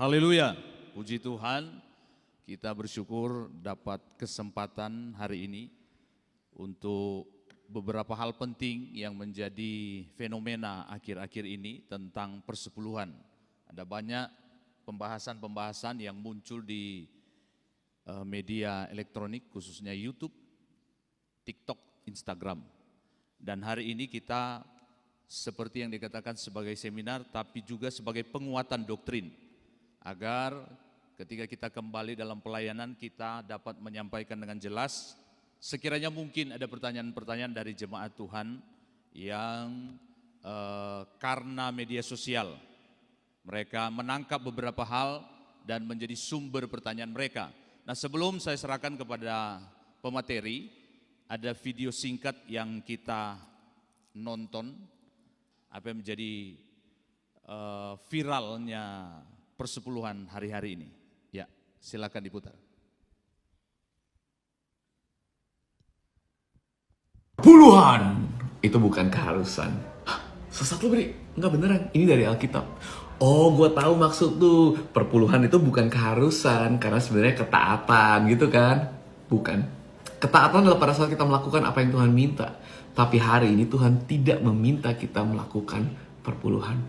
Haleluya, puji Tuhan, kita bersyukur dapat kesempatan hari ini untuk beberapa hal penting yang menjadi fenomena akhir-akhir ini tentang persepuluhan. Ada banyak pembahasan-pembahasan yang muncul di media elektronik, khususnya YouTube, TikTok, Instagram. Dan hari ini kita seperti yang dikatakan sebagai seminar, tapi juga sebagai penguatan doktrin, agar ketika kita kembali dalam pelayanan kita dapat menyampaikan dengan jelas. Sekiranya mungkin ada pertanyaan-pertanyaan dari jemaat Tuhan yang karena media sosial mereka menangkap beberapa hal dan menjadi sumber pertanyaan mereka. Nah, sebelum saya serahkan kepada pemateri, ada video singkat yang kita nonton apa yang menjadi viralnya persepuluhan hari-hari ini. Ya, silakan diputar. Puluhan itu bukan keharusan. Hah, sesat lu Bri? Enggak, beneran, ini dari Alkitab. Oh, gue tahu maksud tuh. Perpuluhan itu bukan keharusan, karena sebenarnya ketaatan gitu kan. Bukan. Ketaatan adalah pada saat kita melakukan apa yang Tuhan minta. Tapi hari ini Tuhan tidak meminta kita melakukan perpuluhan.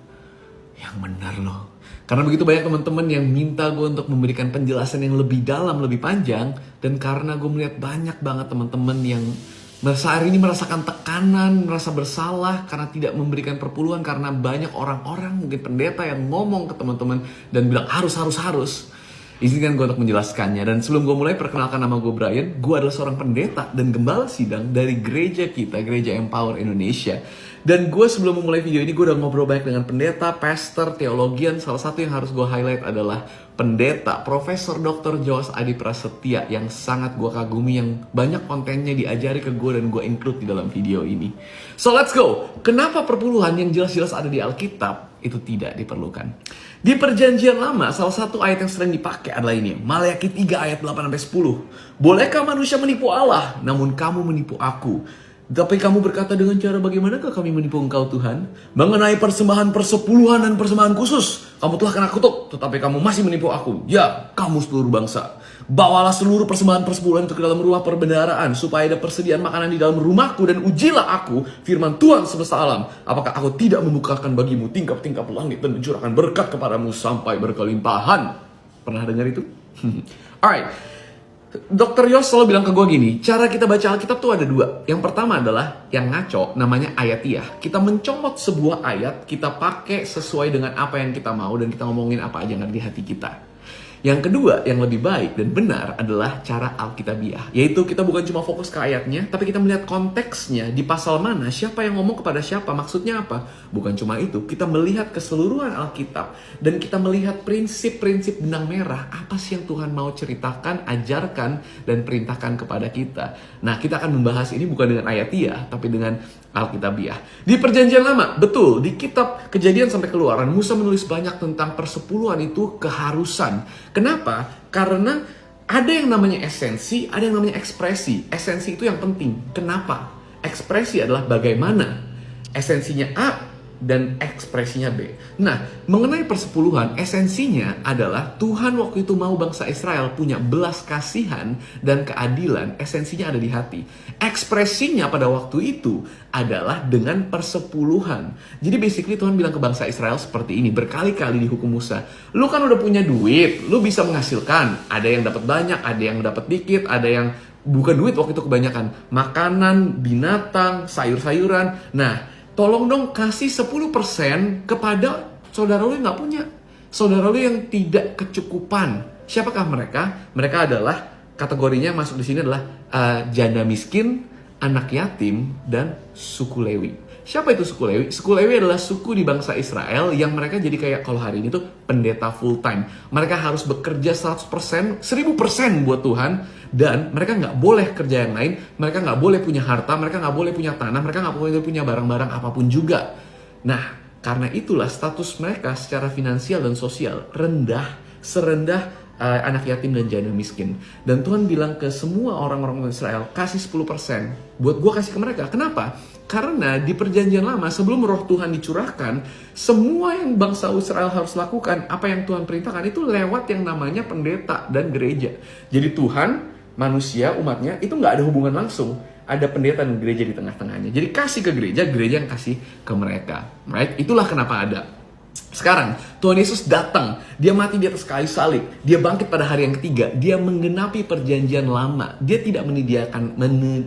Yang benar loh. Karena begitu banyak teman-teman yang minta gue untuk memberikan penjelasan yang lebih dalam, lebih panjang. Dan karena gue melihat banyak banget teman-teman yang hari ini merasakan tekanan, merasa bersalah karena tidak memberikan perpuluhan. Karena banyak orang-orang, mungkin pendeta yang ngomong ke teman-teman dan bilang harus. Izinkan gue untuk menjelaskannya. Dan sebelum gue mulai, perkenalkan nama gue Brian. Gue adalah seorang pendeta dan gembala sidang dari gereja kita, Gereja Empower Indonesia. Dan gue sebelum memulai video ini, gue udah ngobrol banyak dengan pendeta, pastor, teologian. Salah satu yang harus gue highlight adalah pendeta, Profesor Dr. Joas Adi Prasetya, yang sangat gue kagumi, yang banyak kontennya diajari ke gue dan gue include di dalam video ini. So let's go. Kenapa perpuluhan yang jelas-jelas ada di Alkitab itu tidak diperlukan? Di Perjanjian Lama, salah satu ayat yang sering dipakai adalah ini, Maleakhi 3 ayat 8-10. Bolehkah manusia menipu Allah? Namun kamu menipu aku. Tapi kamu berkata, dengan cara bagaimanakah kami menipu engkau Tuhan? Mengenai persembahan persepuluhan dan persembahan khusus, kamu telah kena kutuk, tetapi kamu masih menipu aku. Ya, kamu seluruh bangsa. Bawalah seluruh persembahan persepuluhan itu ke dalam rumah perbendaharaan, supaya ada persediaan makanan di dalam rumahku, dan ujilah aku, firman Tuhan semesta alam. Apakah aku tidak membukakan bagimu tingkap-tingkap langit dan mencurahkan berkat kepadamu sampai berkelimpahan? Pernah dengar itu? Alright. Dr. Yos selalu bilang ke gue gini, cara kita baca Alkitab tuh ada dua. Yang pertama adalah yang ngaco, namanya ayatiah. Kita mencomot sebuah ayat, kita pakai sesuai dengan apa yang kita mau, dan kita ngomongin apa aja yang ada di hati kita. Yang kedua, yang lebih baik dan benar adalah cara Alkitabiah. Yaitu kita bukan cuma fokus ke ayatnya, tapi kita melihat konteksnya, di pasal mana, siapa yang ngomong kepada siapa, maksudnya apa. Bukan cuma itu, kita melihat keseluruhan Alkitab, dan kita melihat prinsip-prinsip benang merah. Apa sih yang Tuhan mau ceritakan, ajarkan, dan perintahkan kepada kita. Nah, kita akan membahas ini bukan dengan ayatiah, tapi dengan Alkitabiah. Di Perjanjian Lama, betul, di kitab Kejadian sampai Keluaran, Musa menulis banyak tentang persepuluhan itu keharusan. Kenapa? Karena ada yang namanya esensi, ada yang namanya ekspresi. Esensi itu yang penting. Kenapa? Ekspresi adalah bagaimana. Esensinya A dan ekspresinya B. Nah, mengenai persepuluhan, esensinya adalah Tuhan waktu itu mau bangsa Israel punya belas kasihan dan keadilan. Esensinya ada di hati. Ekspresinya pada waktu itu adalah dengan persepuluhan. Jadi basically Tuhan bilang ke bangsa Israel seperti ini berkali-kali di hukum Musa. Lu kan udah punya duit, lu bisa menghasilkan. Ada yang dapat banyak, ada yang dapat dikit, ada yang bukan duit waktu itu kebanyakan. Makanan, binatang, sayur-sayuran. Nah, tolong dong kasih 10% kepada saudara lu yang gak punya. Saudara lu yang tidak kecukupan. Siapakah mereka? Mereka adalah, kategorinya masuk di sini adalah janda miskin, anak yatim, dan suku Lewi. Siapa itu suku Lewi? Suku Lewi adalah suku di bangsa Israel yang mereka jadi kayak kalau hari ini tuh pendeta full time. Mereka harus bekerja 100%, 1000% buat Tuhan. Dan mereka nggak boleh kerja yang lain. Mereka nggak boleh punya harta, mereka nggak boleh punya tanah, mereka nggak boleh punya barang-barang apapun juga. Nah, karena itulah status mereka secara finansial dan sosial rendah, serendah anak yatim dan janda miskin. Dan Tuhan bilang ke semua orang-orang Israel, kasih 10%. Buat gue kasih ke mereka. Kenapa? Karena di perjanjian lama sebelum roh Tuhan dicurahkan, semua yang bangsa Israel harus lakukan, apa yang Tuhan perintahkan itu lewat yang namanya pendeta dan gereja. Jadi Tuhan, manusia, umatnya itu nggak ada hubungan langsung. Ada pendeta dan gereja di tengah-tengahnya. Jadi kasih ke gereja, gereja yang kasih ke mereka. Right? Itulah kenapa ada. Sekarang Tuhan Yesus datang, dia mati di atas kayu salib, dia bangkit pada hari yang ketiga, dia menggenapi perjanjian lama. Dia tidak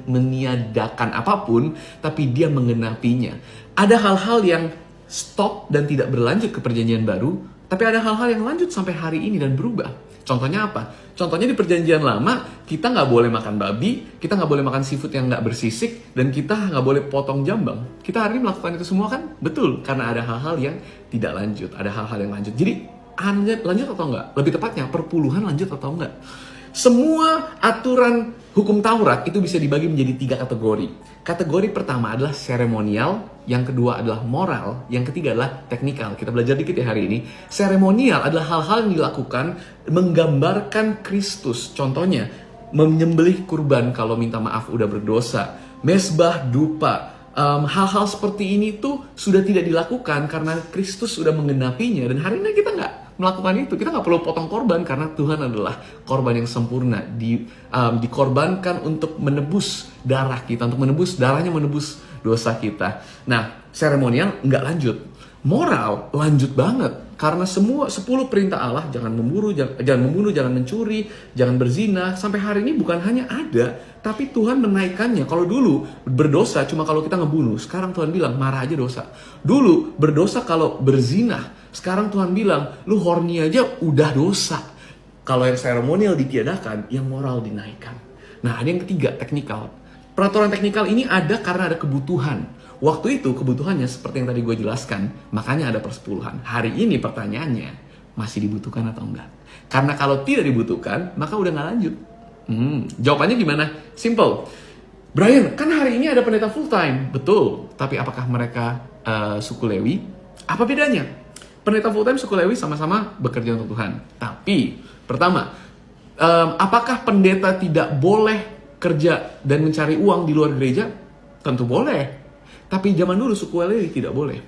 meniadakan apapun, tapi dia menggenapinya. Ada hal-hal yang stop dan tidak berlanjut ke perjanjian baru, tapi ada hal-hal yang lanjut sampai hari ini dan berubah. Contohnya apa? Contohnya di perjanjian lama, kita nggak boleh makan babi, kita nggak boleh makan seafood yang nggak bersisik, dan kita nggak boleh potong jambang. Kita hari ini melakukan itu semua kan? Betul, karena ada hal-hal yang tidak lanjut, ada hal-hal yang lanjut. Jadi, lanjut atau enggak? Lebih tepatnya, perpuluhan lanjut atau enggak? Semua aturan hukum Taurat itu bisa dibagi menjadi 3 kategori. Kategori pertama adalah seremonial, yang kedua adalah moral, yang ketiga adalah teknikal. Kita belajar dikit ya hari ini. Seremonial adalah hal-hal yang dilakukan menggambarkan Kristus. Contohnya, menyembelih kurban kalau minta maaf udah berdosa, mesbah dupa. Hal-hal seperti ini tuh sudah tidak dilakukan karena Kristus sudah menggenapinya, dan hari ini kita nggak melakukan itu. Kita nggak perlu potong korban karena Tuhan adalah korban yang sempurna, dikorbankan untuk menebus darah kita, untuk menebus darahnya, menebus dosa kita. Nah, seremonial nggak lanjut. Moral lanjut banget karena semua 10 perintah Allah, jangan membunuh, jangan mencuri, jangan berzina, sampai hari ini bukan hanya ada, tapi Tuhan menaikkannya. Kalau dulu berdosa cuma kalau kita ngebunuh, sekarang Tuhan bilang marah aja dosa. Dulu berdosa kalau berzina, sekarang Tuhan bilang, lu horny aja udah dosa. Kalau yang seremonial ditiadakan, yang moral dinaikkan. Nah, ada yang ketiga, teknikal. Peraturan teknikal ini ada karena ada kebutuhan. Waktu itu kebutuhannya seperti yang tadi gue jelaskan, makanya ada persepuluhan. Hari ini pertanyaannya, masih dibutuhkan atau enggak? Karena kalau tidak dibutuhkan, maka udah nggak lanjut. Jawabannya gimana? Simple. Brian, kan hari ini ada pendeta full time. Betul, tapi apakah mereka suku Lewi? Apa bedanya? Pendeta full time, suku Lewi sama-sama bekerja untuk Tuhan. Tapi, pertama, apakah pendeta tidak boleh kerja dan mencari uang di luar gereja? Tentu boleh. Tapi zaman dulu suku Lewi tidak boleh.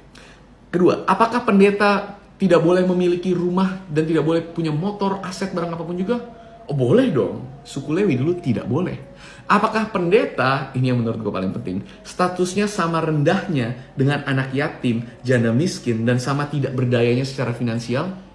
Kedua, apakah pendeta tidak boleh memiliki rumah dan tidak boleh punya motor, aset, barang apapun juga? Oh, boleh dong. Suku Lewi dulu tidak boleh. Apakah pendeta, ini yang menurut gue paling penting, statusnya sama rendahnya dengan anak yatim, janda miskin, dan sama tidak berdayanya secara finansial?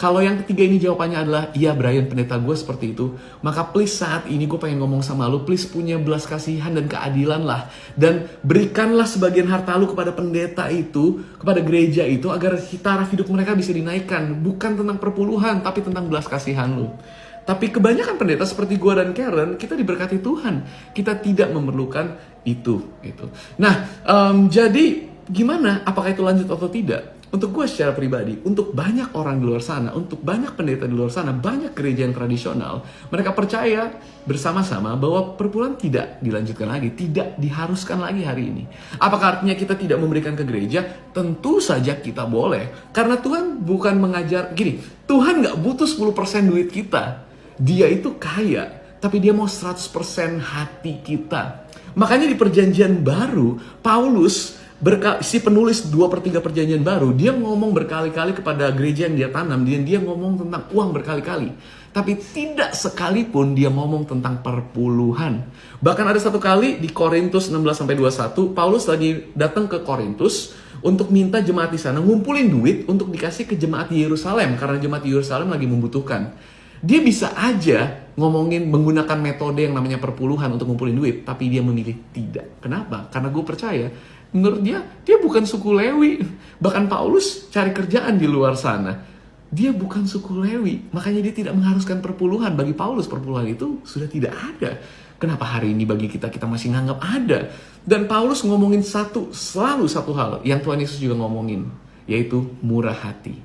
Kalau yang ketiga ini jawabannya adalah, iya Brian, pendeta gue seperti itu. Maka please saat ini gue pengen ngomong sama lu, please punya belas kasihan dan keadilan lah. Dan berikanlah sebagian harta lu kepada pendeta itu, kepada gereja itu, agar taraf hidup mereka bisa dinaikkan. Bukan tentang perpuluhan, tapi tentang belas kasihan lu. Tapi kebanyakan pendeta seperti gue dan Karen, kita diberkati Tuhan. Kita tidak memerlukan itu. Gitu. Nah, jadi gimana? Apakah itu lanjut atau tidak? Untuk gue secara pribadi, untuk banyak orang di luar sana, untuk banyak pendeta di luar sana, banyak gereja yang tradisional, mereka percaya bersama-sama bahwa perpuluhan tidak dilanjutkan lagi, tidak diharuskan lagi hari ini. Apakah artinya kita tidak memberikan ke gereja? Tentu saja kita boleh. Karena Tuhan bukan mengajar, gini, Tuhan gak butuh 10% duit kita. Dia itu kaya, tapi dia mau 100% hati kita. Makanya di perjanjian baru, Paulus, si penulis 2/3 perjanjian baru, dia ngomong berkali-kali kepada gereja yang dia tanam, dia ngomong tentang uang berkali-kali. Tapi tidak sekalipun dia ngomong tentang perpuluhan. Bahkan ada satu kali di Korintus 16-21, Paulus lagi datang ke Korintus untuk minta jemaat di sana ngumpulin duit untuk dikasih ke jemaat di Yerusalem, karena jemaat di Yerusalem lagi membutuhkan. Dia bisa aja ngomongin menggunakan metode yang namanya perpuluhan untuk ngumpulin duit, tapi dia memilih tidak. Kenapa? Karena gue percaya, menurut dia bukan suku Lewi. Bahkan Paulus cari kerjaan di luar sana. Dia bukan suku Lewi. Makanya dia tidak mengharuskan perpuluhan. Bagi Paulus perpuluhan itu sudah tidak ada. Kenapa hari ini bagi kita masih nganggap ada? Dan Paulus ngomongin selalu satu hal yang Tuhan Yesus juga ngomongin, yaitu murah hati.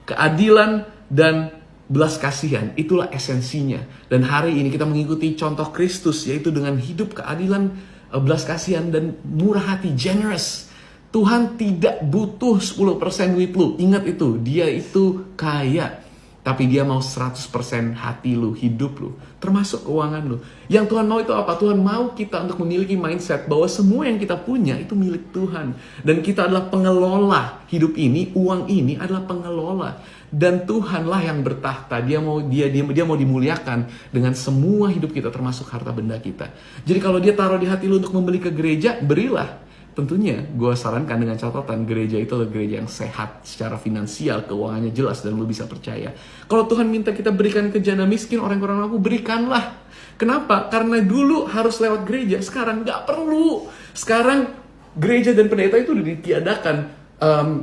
Keadilan dan belas kasihan, itulah esensinya. Dan hari ini kita mengikuti contoh Kristus, yaitu dengan hidup keadilan, belas kasihan, dan murah hati, generous. Tuhan tidak butuh 10% duit lu. Ingat itu, dia itu kaya. Tapi dia mau 100% hati lu, hidup lu, termasuk keuangan lu. Yang Tuhan mau itu apa? Tuhan mau kita untuk memiliki mindset bahwa semua yang kita punya itu milik Tuhan. Dan kita adalah pengelola hidup ini, uang ini adalah pengelola. Dan Tuhanlah yang bertahta. Dia mau dimuliakan dengan semua hidup kita, termasuk harta benda kita. Jadi kalau dia taruh di hati lu untuk membeli ke gereja, berilah. Tentunya gue sarankan dengan catatan gereja itu adalah gereja yang sehat secara finansial, keuangannya jelas dan lu bisa percaya. Kalau Tuhan minta kita berikan ke janda miskin, orang-orang mampu, berikanlah. Kenapa? Karena dulu harus lewat gereja, sekarang nggak perlu. Sekarang gereja dan pendeta itu udah ditiadakan.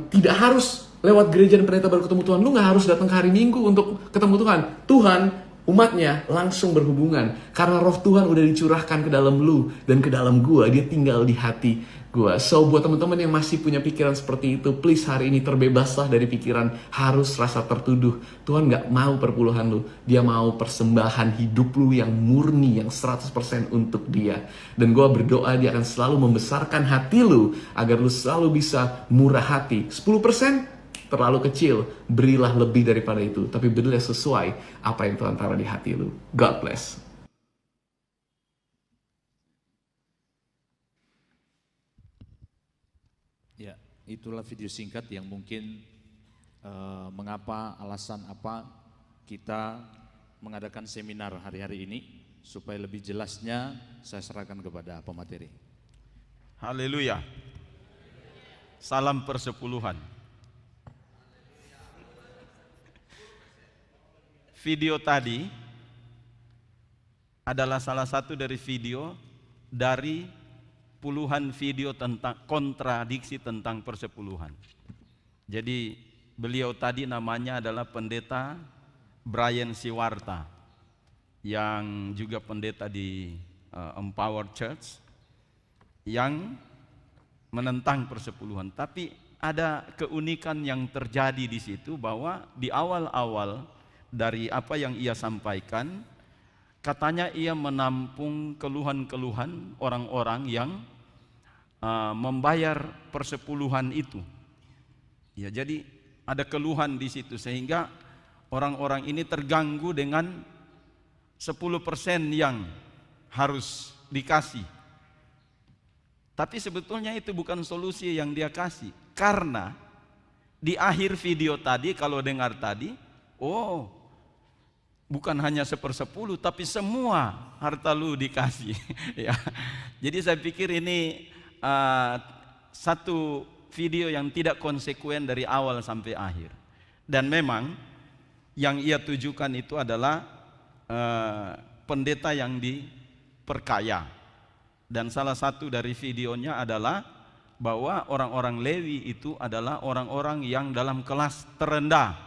Tidak harus lewat gereja dan pendeta baru ketemu Tuhan. Lu nggak harus datang ke hari Minggu untuk ketemu Tuhan. Tuhan, umatnya langsung berhubungan. Karena roh Tuhan udah dicurahkan ke dalam lu dan ke dalam gua. Dia tinggal di hati gua. So buat teman-teman yang masih punya pikiran seperti itu, please hari ini terbebaslah dari pikiran harus rasa tertuduh. Tuhan gak mau perpuluhan lu. Dia mau persembahan hidup lu yang murni, yang 100% untuk dia. Dan gua berdoa dia akan selalu membesarkan hati lu agar lu selalu bisa murah hati. 10% terlalu kecil, berilah lebih daripada itu. Tapi berilah sesuai apa yang Tuhan taruh di hati lu. God bless. Ya, itulah video singkat yang mungkin mengapa, alasan apa kita mengadakan seminar hari-hari ini, supaya lebih jelasnya saya serahkan kepada pemateri. Haleluya. Salam persepuluhan. Video tadi adalah salah satu dari video dari puluhan video tentang kontradiksi tentang persepuluhan. Jadi beliau tadi namanya adalah Pendeta Brian Siwarta, yang juga pendeta di Empower Church, yang menentang persepuluhan. Tapi ada keunikan yang terjadi di situ, bahwa di awal-awal dari apa yang ia sampaikan, katanya ia menampung keluhan-keluhan orang-orang yang membayar persepuluhan itu. Ya, jadi ada keluhan di situ sehingga orang-orang ini terganggu dengan 10% yang harus dikasih. Tapi sebetulnya itu bukan solusi yang dia kasih, karena di akhir video tadi kalau dengar tadi, bukan hanya 1/10 tapi semua harta lu dikasih. Ya. Jadi saya pikir ini satu video yang tidak konsekuen dari awal sampai akhir. Dan memang yang ia tujukan itu adalah pendeta yang diperkaya. Dan salah satu dari videonya adalah bahwa orang-orang Lewi itu adalah orang-orang yang dalam kelas terendah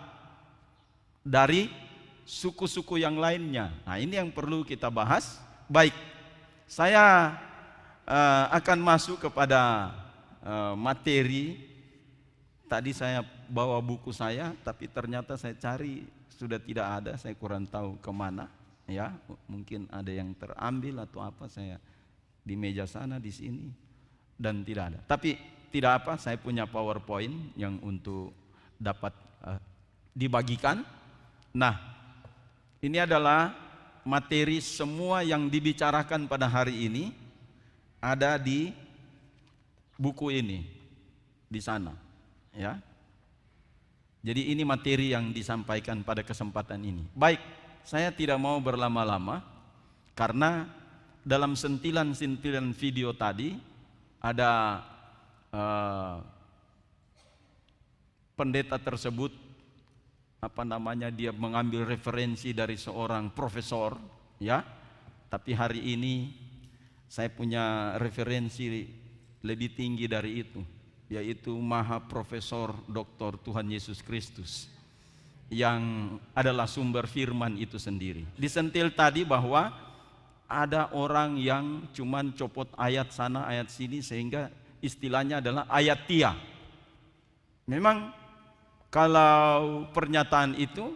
dari suku-suku yang lainnya. Nah, ini yang perlu kita bahas. Baik, saya akan masuk kepada materi. Tadi saya bawa buku saya, tapi ternyata saya cari sudah tidak ada. Saya kurang tahu kemana. Ya, mungkin ada yang terambil atau apa. Saya di meja sana, di sini, dan tidak ada. Tapi tidak apa, saya punya PowerPoint yang untuk dapat dibagikan. Nah, ini adalah materi semua yang dibicarakan pada hari ini ada di buku ini, di sana, ya. Jadi ini materi yang disampaikan pada kesempatan ini. Baik, saya tidak mau berlama-lama karena dalam sentilan-sentilan video tadi ada pendeta tersebut, dia mengambil referensi dari seorang profesor, ya. Tapi hari ini saya punya referensi lebih tinggi dari itu, yaitu Maha Profesor Dr. Tuhan Yesus Kristus, yang adalah sumber firman itu sendiri. Disentil tadi bahwa ada orang yang cuman copot ayat sana ayat sini sehingga istilahnya adalah ayatia. Memang kalau pernyataan itu,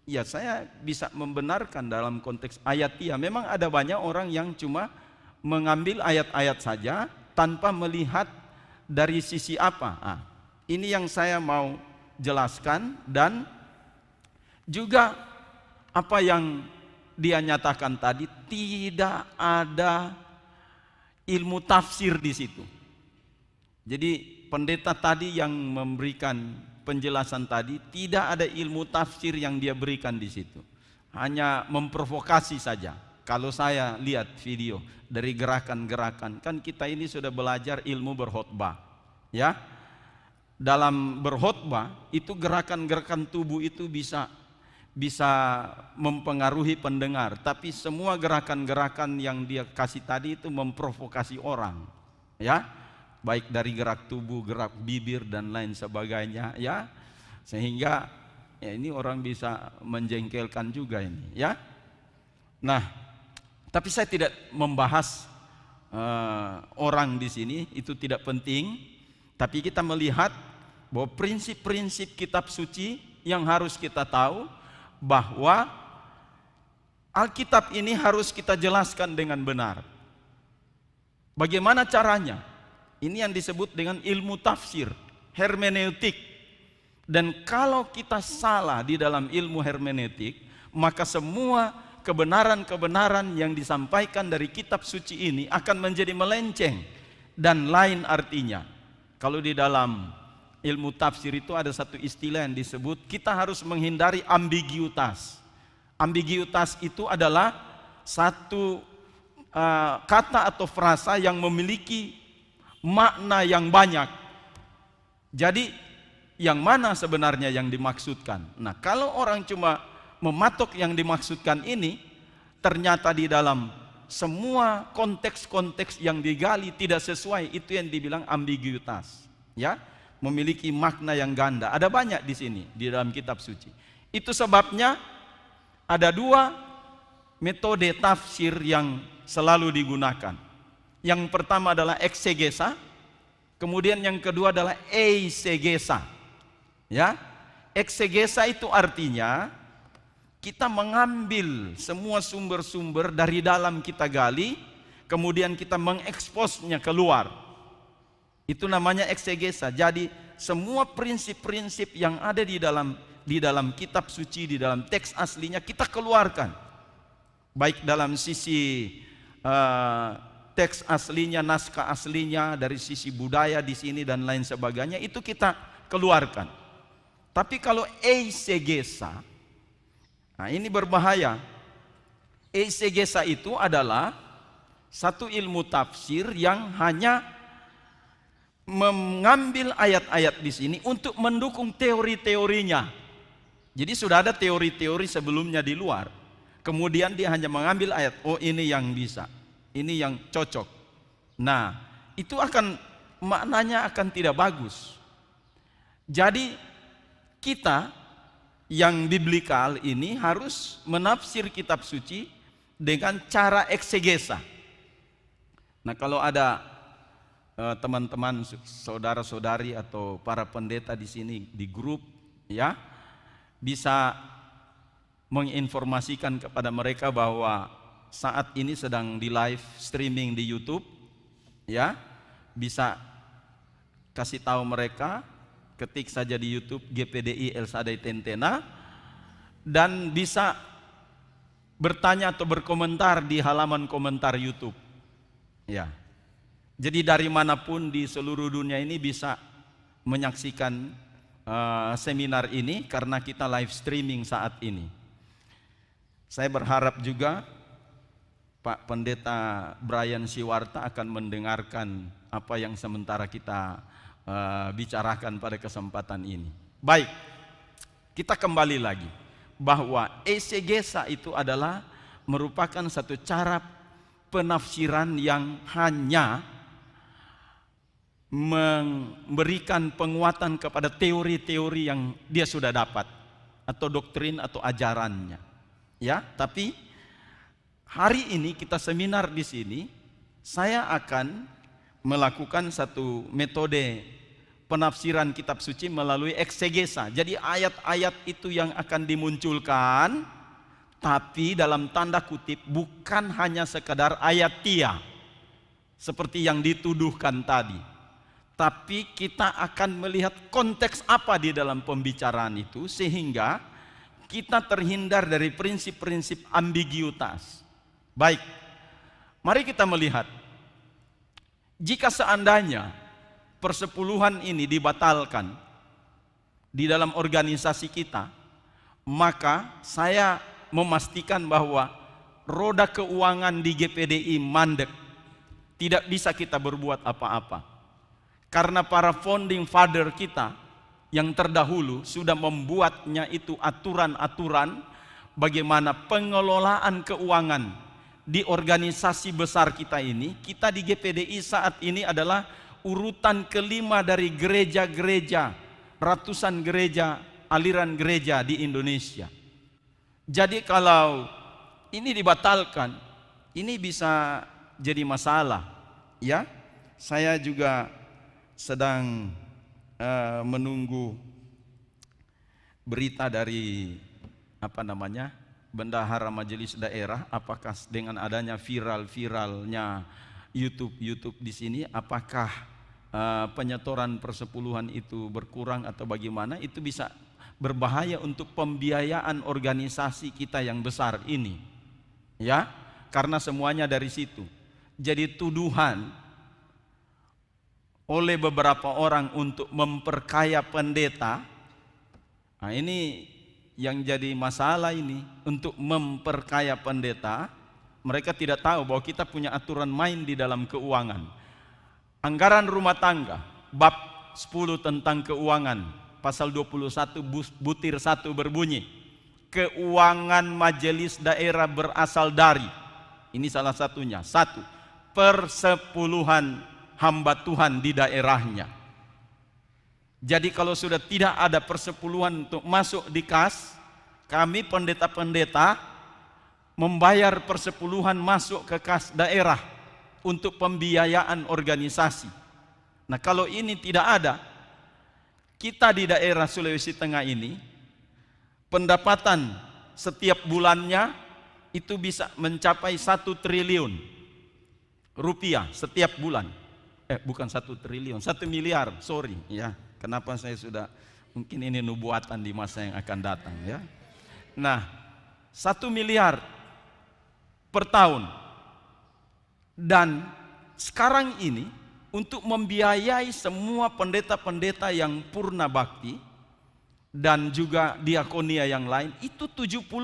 ya saya bisa membenarkan dalam konteks ayatia. Memang ada banyak orang yang cuma mengambil ayat-ayat saja tanpa melihat dari sisi apa. Ini yang saya mau jelaskan, dan Juga apa yang dia nyatakan tadi, tidak ada ilmu tafsir di situ. Jadi pendeta tadi yang memberikan penjelasan tadi, tidak ada ilmu tafsir yang dia berikan di situ. Hanya memprovokasi saja. Kalau saya lihat video dari gerakan-gerakan, kan kita ini sudah belajar ilmu berkhotbah, ya. Dalam berkhotbah itu gerakan-gerakan tubuh itu bisa mempengaruhi pendengar, tapi semua gerakan-gerakan yang dia kasih tadi itu memprovokasi orang, ya. Baik dari gerak tubuh, gerak bibir dan lain sebagainya, ya. Sehingga ya ini orang bisa menjengkelkan juga ini, ya. Nah, tapi saya tidak membahas orang di sini, itu tidak penting. Tapi kita melihat bahwa prinsip-prinsip kitab suci yang harus kita tahu, bahwa Alkitab ini harus kita jelaskan dengan benar. Bagaimana caranya? Ini yang disebut dengan ilmu tafsir, hermeneutik. Dan kalau kita salah di dalam ilmu hermeneutik, maka semua kebenaran-kebenaran yang disampaikan dari kitab suci ini akan menjadi melenceng dan lain artinya. Kalau di dalam ilmu tafsir itu ada satu istilah yang disebut, kita harus menghindari ambiguitas. Ambiguitas itu adalah satu kata atau frasa yang memiliki makna yang banyak. Jadi yang mana sebenarnya yang dimaksudkan? Nah, kalau orang cuma mematok yang dimaksudkan ini, ternyata di dalam semua konteks-konteks yang digali tidak sesuai, itu yang dibilang ambiguitas, ya, memiliki makna yang ganda. Ada banyak di sini di dalam kitab suci. Itu sebabnya ada dua metode tafsir yang selalu digunakan. Yang pertama adalah eksegesa, kemudian yang kedua adalah eisegesa. Ya, eksegesa itu artinya kita mengambil semua sumber-sumber dari dalam kita gali, kemudian kita mengeksposnya keluar. Itu namanya eksegesa. Jadi semua prinsip-prinsip yang ada di dalam kitab suci, di dalam teks aslinya kita keluarkan. Baik dalam sisi teks aslinya, naskah aslinya, dari sisi budaya di sini dan lain sebagainya, itu kita keluarkan. Tapi kalau eisegesa, nah ini berbahaya. Eisegesa itu adalah satu ilmu tafsir yang hanya mengambil ayat-ayat di sini untuk mendukung teori-teorinya. Jadi sudah ada teori-teori sebelumnya di luar. Kemudian dia hanya mengambil ayat, oh ini yang bisa, ini yang cocok. Nah, itu maknanya akan tidak bagus. Jadi kita yang biblikal ini harus menafsir kitab suci dengan cara eksegesa. Nah, kalau ada teman-teman, saudara-saudari atau para pendeta di sini di grup, ya, bisa menginformasikan kepada mereka bahwa saat ini sedang di live streaming di YouTube, ya, bisa kasih tahu mereka. Ketik saja di YouTube GPDI El Shaddai Tentena, dan bisa bertanya atau berkomentar di halaman komentar YouTube. Ya. Jadi dari manapun di seluruh dunia ini bisa menyaksikan seminar ini karena kita live streaming saat ini. Saya berharap juga Pak Pendeta Brian Siwarta akan mendengarkan apa yang sementara kita bicarakan pada kesempatan ini. Baik, kita kembali lagi bahwa eisegesa itu adalah merupakan satu cara penafsiran yang hanya memberikan penguatan kepada teori-teori yang dia sudah dapat atau doktrin atau ajarannya. Ya, tapi hari ini kita seminar di sini, saya akan melakukan satu metode penafsiran kitab suci melalui eksegesa. Jadi ayat-ayat itu yang akan dimunculkan, tapi dalam tanda kutip bukan hanya sekadar ayatia seperti yang dituduhkan tadi, tapi kita akan melihat konteks apa di dalam pembicaraan itu, sehingga kita terhindar dari prinsip-prinsip ambiguitas. Baik, mari kita melihat, jika seandainya persepuluhan ini dibatalkan di dalam organisasi kita, maka saya memastikan bahwa roda keuangan di GPDI mandek, tidak bisa kita berbuat apa-apa. Karena para founding father kita yang terdahulu sudah membuatnya itu aturan-aturan bagaimana pengelolaan keuangan di organisasi besar kita ini. Kita di GPDI saat ini adalah urutan kelima dari gereja-gereja, ratusan gereja, aliran gereja di Indonesia. Jadi kalau ini dibatalkan, ini bisa jadi masalah, ya. Saya juga sedang menunggu berita dari bendahara majelis daerah, apakah dengan adanya viralnya YouTube di sini, apakah penyetoran persepuluhan itu berkurang atau bagaimana. Itu bisa berbahaya untuk pembiayaan organisasi kita yang besar ini, ya, karena semuanya dari situ. Jadi tuduhan oleh beberapa orang untuk memperkaya pendeta, nah ini yang jadi masalah ini, untuk memperkaya pendeta. Mereka tidak tahu bahwa kita punya aturan main di dalam keuangan. Anggaran rumah tangga bab 10 tentang keuangan, pasal 21 butir 1 berbunyi, keuangan majelis daerah berasal dari, ini salah satunya, 1, persepuluhan hamba Tuhan di daerahnya. Jadi kalau sudah tidak ada persepuluhan untuk masuk di kas, kami pendeta-pendeta membayar persepuluhan masuk ke kas daerah untuk pembiayaan organisasi. Nah, kalau ini tidak ada, kita di daerah Sulawesi Tengah ini pendapatan setiap bulannya itu bisa mencapai 1 triliun rupiah setiap bulan. Bukan 1 triliun, 1 miliar, sorry ya. Kenapa saya sudah, mungkin ini nubuatan di masa yang akan datang ya. Nah, 1 miliar per tahun. Dan sekarang ini untuk membiayai semua pendeta-pendeta yang purna bakti dan juga diakonia yang lain, itu 70%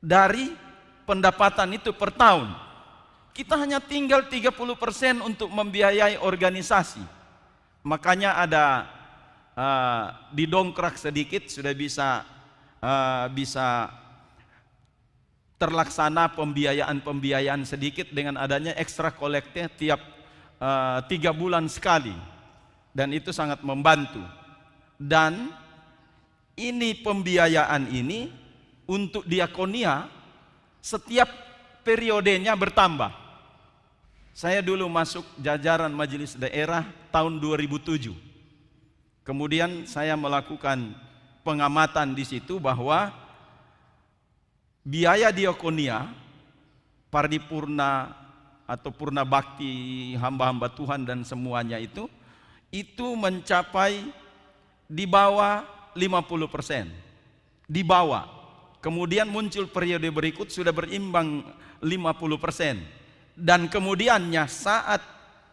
dari pendapatan itu per tahun. Kita hanya tinggal 30% untuk membiayai organisasi. Makanya ada didongkrak sedikit, sudah bisa terlaksana pembiayaan sedikit dengan adanya ekstra kolektif tiap 3 bulan sekali. Dan itu sangat membantu. Dan ini pembiayaan ini untuk diakonia setiap periodenya bertambah. Saya dulu masuk jajaran majelis daerah tahun 2007. Kemudian saya melakukan pengamatan di situ bahwa biaya diakonia, paripurna atau purna bakti hamba-hamba Tuhan dan semuanya itu mencapai di bawah 50%. Di bawah. Kemudian muncul periode berikut sudah berimbang 50%. Dan kemudiannya saat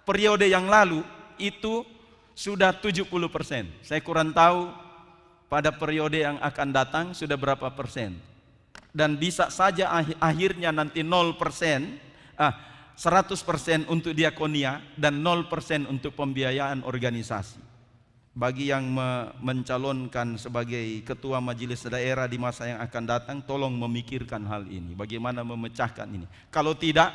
periode yang lalu itu sudah 70%. Saya kurang tahu pada periode yang akan datang sudah berapa persen. Dan bisa saja akhirnya nanti 0%, 100% untuk diakonia dan 0% untuk pembiayaan organisasi. Bagi yang mencalonkan sebagai ketua majelis daerah di masa yang akan datang, tolong memikirkan hal ini. Bagaimana memecahkan ini. Kalau tidak,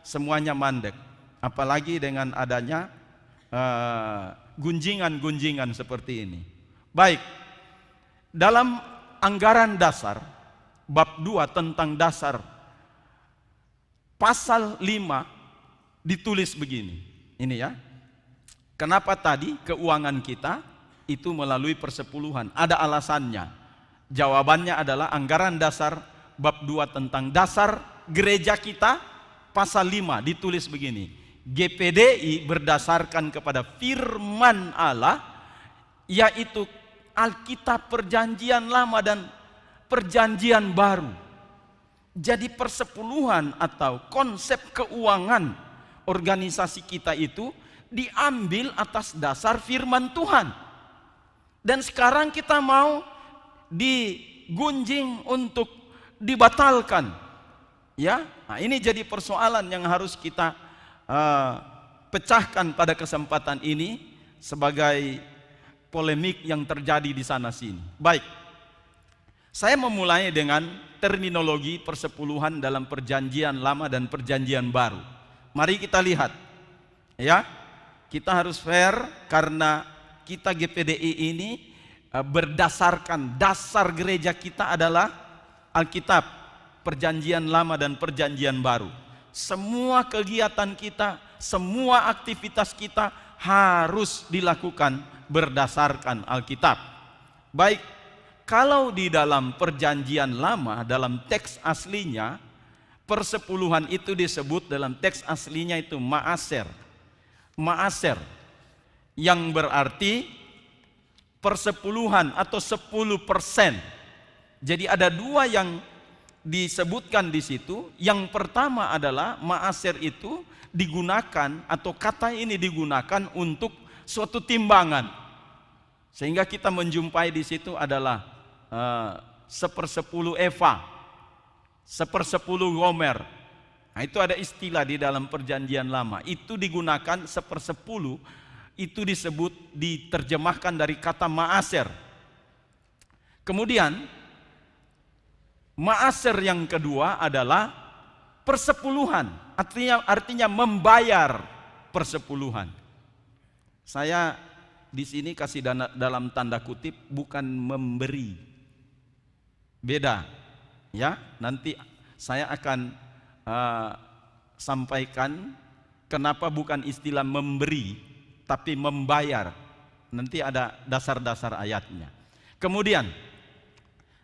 semuanya mandek. Apalagi dengan adanya gunjingan-gunjingan seperti ini. Baik, dalam anggaran dasar bab 2 tentang dasar pasal 5 ditulis begini. Ini ya. Kenapa tadi keuangan kita itu melalui persepuluhan? Ada alasannya. Jawabannya adalah anggaran dasar bab 2 tentang dasar gereja kita pasal 5 ditulis begini. GPDI berdasarkan kepada firman Allah, yaitu Alkitab Perjanjian Lama dan perjanjian baru. Jadi persepuluhan atau konsep keuangan organisasi kita itu diambil atas dasar firman Tuhan. Dan sekarang kita mau digunjing untuk dibatalkan. Ya, nah ini jadi persoalan yang harus kita pecahkan pada kesempatan ini sebagai polemik yang terjadi di sana sini. Baik, saya memulai dengan terminologi persepuluhan dalam perjanjian lama dan perjanjian baru. Mari kita lihat, ya, kita harus fair karena kita GPDI ini berdasarkan dasar gereja kita adalah Alkitab, perjanjian lama dan perjanjian baru. Semua kegiatan kita, semua aktivitas kita harus dilakukan berdasarkan Alkitab. Baik, kalau di dalam perjanjian lama, dalam teks aslinya, persepuluhan itu disebut dalam teks aslinya itu ma'aser. Ma'aser, yang berarti persepuluhan atau 10%. Jadi ada dua yang disebutkan di situ. Yang pertama adalah ma'aser itu digunakan atau kata ini digunakan untuk suatu timbangan. Sehingga kita menjumpai di situ adalah 1/10 eva, 1/10 gomer. Nah, itu ada istilah di dalam perjanjian lama. Itu digunakan 1/10, itu disebut, diterjemahkan dari kata ma'aser. Kemudian ma'aser yang kedua adalah persepuluhan, artinya membayar persepuluhan. Saya di sini kasih dalam tanda kutip, bukan memberi. Beda, ya. Nanti saya akan sampaikan kenapa bukan istilah memberi, tapi membayar. Nanti ada dasar-dasar ayatnya. Kemudian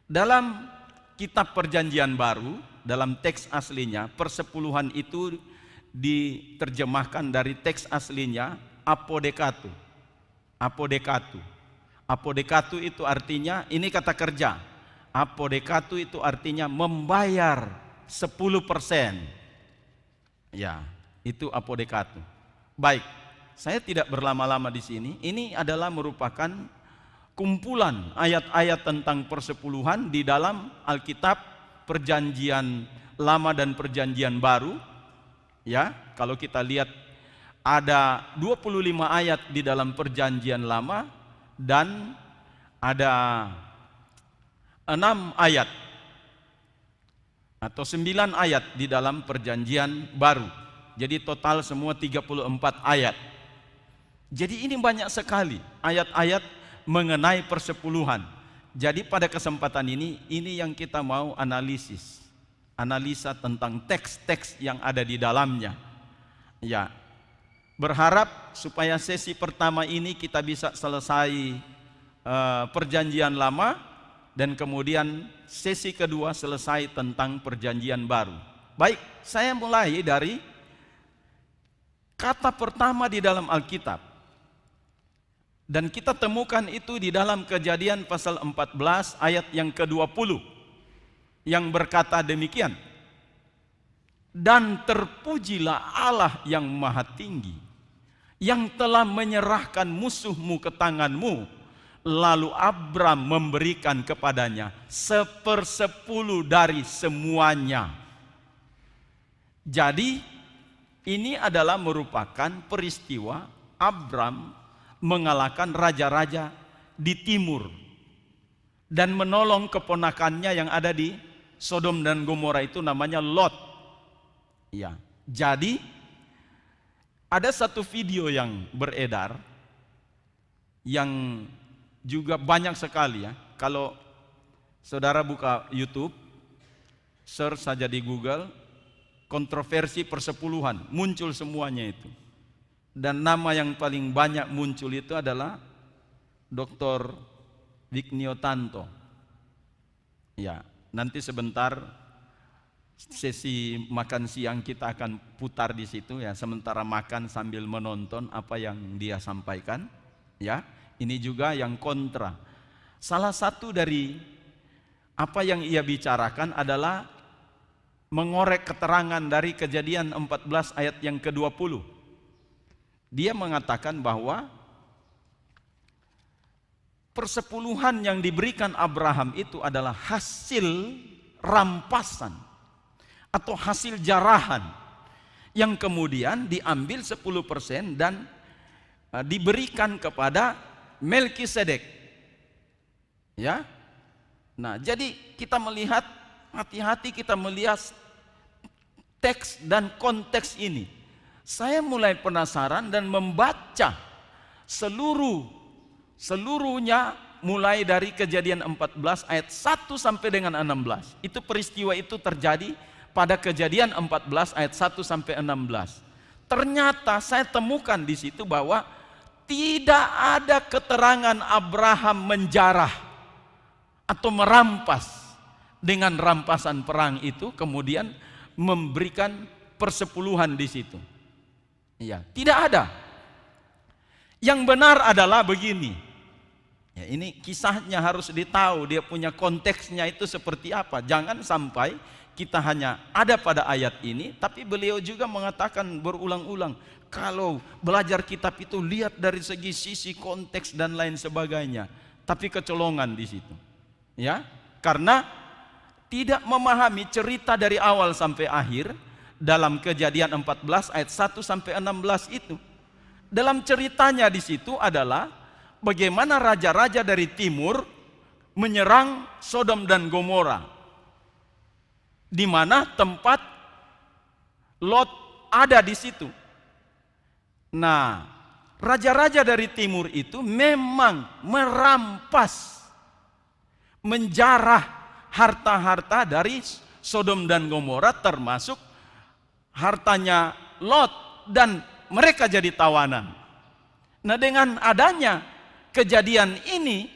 dalam kitab perjanjian baru, dalam teks aslinya, persepuluhan itu diterjemahkan dari teks aslinya apodekatu. Apodekatu. Apodekatu itu artinya, ini kata kerja. Apodekatu itu artinya membayar 10%. Ya, itu apodekatu. Baik, saya tidak berlama-lama di sini. Ini adalah merupakan kumpulan ayat-ayat tentang persepuluhan di dalam Alkitab perjanjian lama dan perjanjian baru. Ya, kalau kita lihat ada 25 ayat di dalam perjanjian lama dan ada 6 ayat atau 9 ayat di dalam perjanjian baru. Jadi total semua 34 ayat. Jadi ini banyak sekali ayat-ayat mengenai persepuluhan. Jadi pada kesempatan ini yang kita mau analisis. Analisa tentang teks-teks yang ada di dalamnya. Ya, berharap supaya sesi pertama ini kita bisa selesai perjanjian lama, dan kemudian sesi kedua selesai tentang perjanjian baru. Baik, saya mulai dari kata pertama di dalam Alkitab. Dan kita temukan itu di dalam Kejadian pasal 14 ayat yang ke-20 yang berkata demikian. Dan terpujilah Allah yang maha tinggi, yang telah menyerahkan musuhmu ke tanganmu. Lalu Abram memberikan kepadanya 1/10 dari semuanya. Jadi ini adalah merupakan peristiwa Abram mengalahkan raja-raja di timur dan menolong keponakannya yang ada di Sodom dan Gomora, itu namanya Lot. Ya, jadi ada satu video yang beredar yang juga banyak sekali, ya. Kalau saudara buka YouTube, search saja di Google, kontroversi persepuluhan, muncul semuanya itu. Dan nama yang paling banyak muncul itu adalah Dr. Vignio Tanto. Ya, nanti sebentar sesi makan siang kita akan putar di situ, ya, sementara makan sambil menonton apa yang dia sampaikan, ya. Ini juga yang kontra. Salah satu dari Apa yang ia bicarakan adalah mengorek keterangan dari Kejadian 14 ayat yang ke-20. Dia mengatakan bahwa persepuluhan yang diberikan Abraham itu adalah hasil rampasan atau hasil jarahan yang kemudian diambil 10% dan diberikan kepada Melkisedek. Ya. Nah, jadi kita melihat, hati-hati kita melihat teks dan konteks ini. Saya mulai penasaran dan membaca seluruhnya mulai dari Kejadian 14 ayat 1 sampai dengan 16. Itu peristiwa itu terjadi pada Kejadian 14 ayat 1 sampai 16. Ternyata saya temukan di situ bahwa tidak ada keterangan Abraham menjarah atau merampas dengan rampasan perang itu, kemudian memberikan persepuluhan di situ. Iya, tidak ada. Yang benar adalah begini. Ya, ini kisahnya harus ditahu, dia punya konteksnya itu seperti apa. Jangan sampai kita hanya ada pada ayat ini, tapi beliau juga mengatakan berulang-ulang, kalau belajar kitab itu lihat dari segi sisi konteks dan lain sebagainya, tapi kecolongan di situ. Ya, karena tidak memahami cerita dari awal sampai akhir dalam Kejadian 14 ayat 1 sampai 16 itu. Dalam ceritanya di situ adalah bagaimana raja-raja dari timur menyerang Sodom dan Gomora, di mana tempat Lot ada di situ. Nah, raja-raja dari timur itu memang merampas, menjarah harta-harta dari Sodom dan Gomora, termasuk hartanya Lot, dan mereka jadi tawanan. Nah, dengan adanya kejadian ini,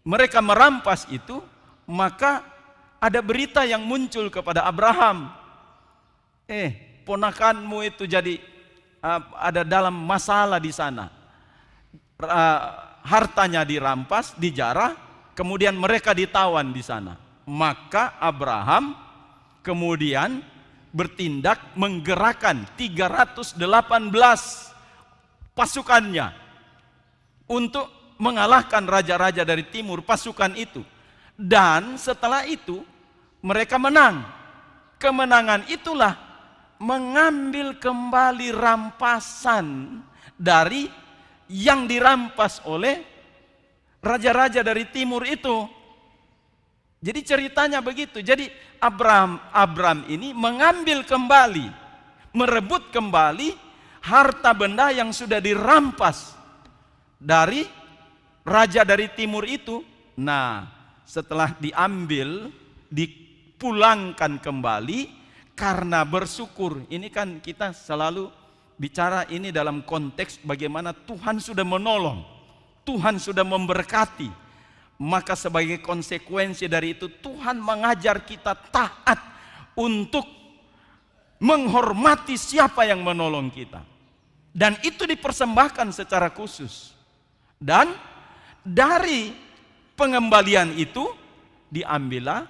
mereka merampas itu, maka ada berita yang muncul kepada Abraham. Ponakanmu itu jadi ada dalam masalah di sana. Hartanya dirampas, dijarah, kemudian mereka ditawan di sana. Maka Abraham kemudian bertindak menggerakkan 318 pasukannya untuk mengalahkan raja-raja dari timur, pasukan itu. Dan setelah itu mereka menang. Kemenangan itulah mengambil kembali rampasan dari yang dirampas oleh raja-raja dari timur itu. Jadi ceritanya begitu. Jadi Abraham ini mengambil kembali, merebut kembali harta benda yang sudah dirampas dari raja dari timur itu. Nah, setelah diambil, dipulangkan kembali karena bersyukur. Ini kan kita selalu bicara ini dalam konteks bagaimana Tuhan sudah menolong, Tuhan sudah memberkati. Maka sebagai konsekuensi dari itu Tuhan mengajar kita taat untuk menghormati siapa yang menolong kita. Dan itu dipersembahkan secara khusus. Dan dari pengembalian itu diambillah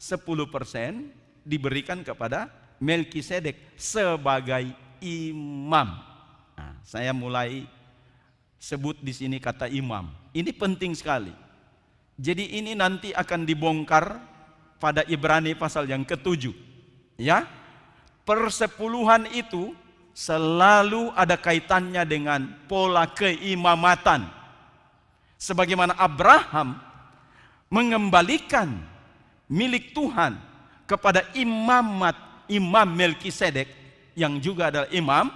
10% diberikan kepada Melkisedek sebagai imam. Nah, saya mulai sebut di sini kata imam. Ini penting sekali. Jadi ini nanti akan dibongkar pada Ibrani pasal yang ke-7. Ya. Persepuluhan itu selalu ada kaitannya dengan pola keimamatan. Sebagaimana Abraham mengembalikan milik Tuhan kepada imam Melkisedek yang juga adalah imam,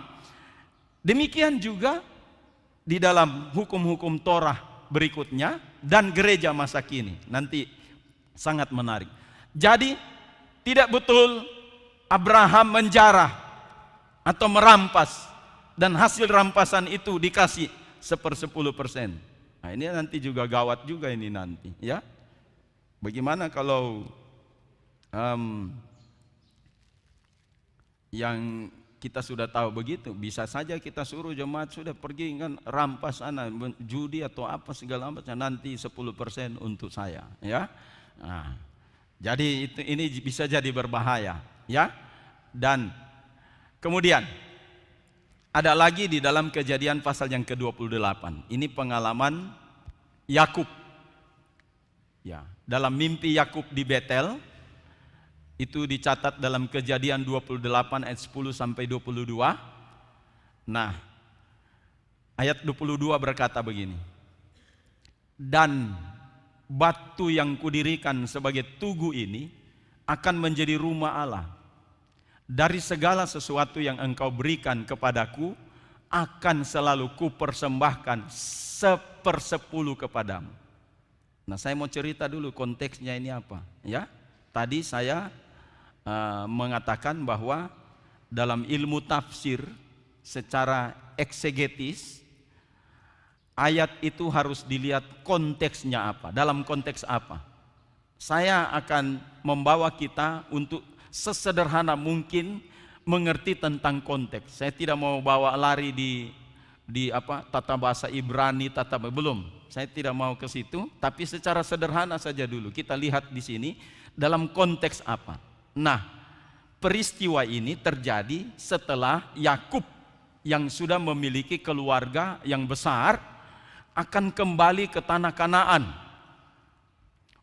demikian juga di dalam hukum-hukum Torah berikutnya dan gereja masa kini. Nanti sangat menarik. Jadi tidak betul Abraham menjarah atau merampas dan hasil rampasan itu dikasih 10%. Nah, ini nanti juga gawat juga ini nanti, ya. Bagaimana kalau yang kita sudah tahu begitu, bisa saja kita suruh jemaat sudah pergi kan rampas judi atau apa segala macam, nanti 10% untuk saya, ya. Nah, jadi ini bisa jadi berbahaya, ya. Dan kemudian ada lagi di dalam Kejadian pasal yang ke-28. Ini pengalaman Yakub. Ya, dalam mimpi Yakub di Betel itu dicatat dalam Kejadian 28 ayat 10 sampai 22. Nah, ayat 22 berkata begini. Dan batu yang kudirikan sebagai tugu ini akan menjadi rumah Allah. Dari segala sesuatu yang engkau berikan kepadaku akan selalu kupersembahkan 1/10 kepadamu. Nah, saya mau cerita dulu konteksnya ini apa, ya. Tadi saya mengatakan bahwa dalam ilmu tafsir secara eksegetis ayat itu harus dilihat konteksnya apa, dalam konteks apa. Saya akan membawa kita untuk sesederhana mungkin mengerti tentang konteks. Saya tidak mau bawa lari di tata bahasa Ibrani, belum. Saya tidak mau ke situ, tapi secara sederhana saja dulu kita lihat di sini dalam konteks apa. Nah, peristiwa ini terjadi setelah Yakub yang sudah memiliki keluarga yang besar akan kembali ke tanah Kanaan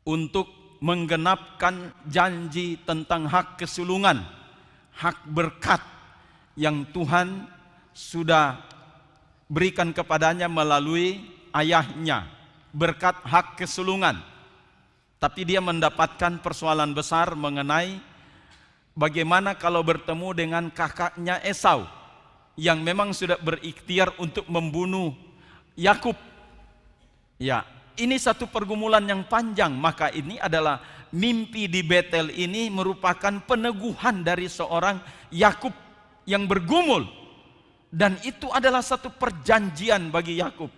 untuk menggenapkan janji tentang hak kesulungan, hak berkat yang Tuhan sudah berikan kepadanya melalui ayahnya, berkat hak kesulungan. Tapi dia mendapatkan persoalan besar mengenai bagaimana kalau bertemu dengan kakaknya Esau yang memang sudah berikhtiar untuk membunuh Yakub. Ya, ini satu pergumulan yang panjang. Maka ini adalah mimpi di Betel ini merupakan peneguhan dari seorang Yakub yang bergumul. Dan itu adalah satu perjanjian bagi Yakub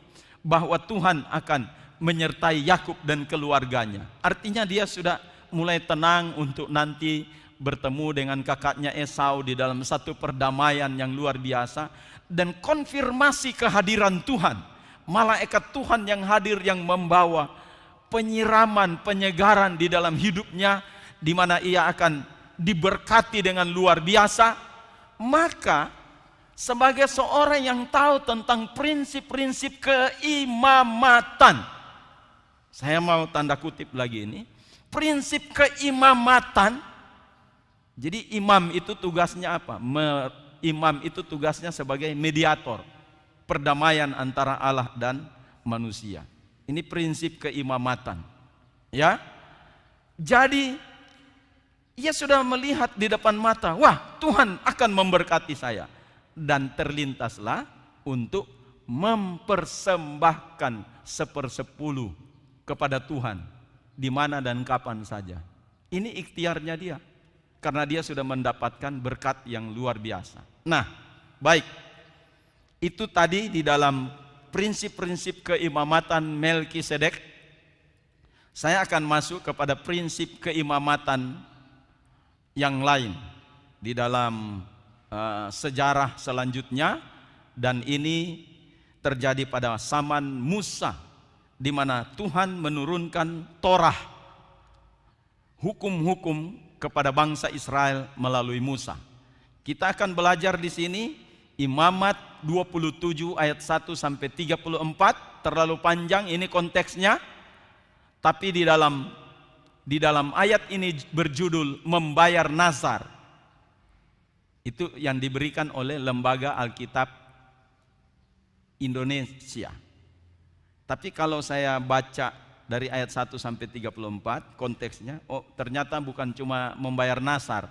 bahwa Tuhan akan menyertai Yakub dan keluarganya. Artinya dia sudah mulai tenang untuk nanti bertemu dengan kakaknya Esau di dalam satu perdamaian yang luar biasa. Dan konfirmasi kehadiran Tuhan, malaikat Tuhan yang hadir yang membawa penyiraman, penyegaran di dalam hidupnya, di mana ia akan diberkati dengan luar biasa. Maka sebagai seorang yang tahu tentang prinsip-prinsip keimamatan, saya mau tanda kutip lagi ini, prinsip keimamatan. Jadi imam itu tugasnya apa? Imam itu tugasnya sebagai mediator perdamaian antara Allah dan manusia. Ini prinsip keimamatan, ya. Jadi ia sudah melihat di depan mata, wah, Tuhan akan memberkati saya, dan terlintaslah untuk mempersembahkan 1/10 kepada Tuhan di mana dan kapan saja. Ini ikhtiarnya dia, karena dia sudah mendapatkan berkat yang luar biasa. Nah, baik. Itu tadi di dalam prinsip-prinsip keimamatan Melkisedek. Saya akan masuk kepada prinsip keimamatan yang lain di dalam sejarah selanjutnya, dan ini terjadi pada zaman Musa, di mana Tuhan menurunkan Torah, hukum-hukum kepada bangsa Israel melalui Musa. Kita akan belajar di sini Imamat 27 ayat 1 sampai 34, terlalu panjang ini konteksnya. Tapi di dalam ayat ini berjudul membayar nazar. Itu yang diberikan oleh Lembaga Alkitab Indonesia. Tapi kalau saya baca dari ayat 1 sampai 34 konteksnya, oh ternyata bukan cuma membayar nazar.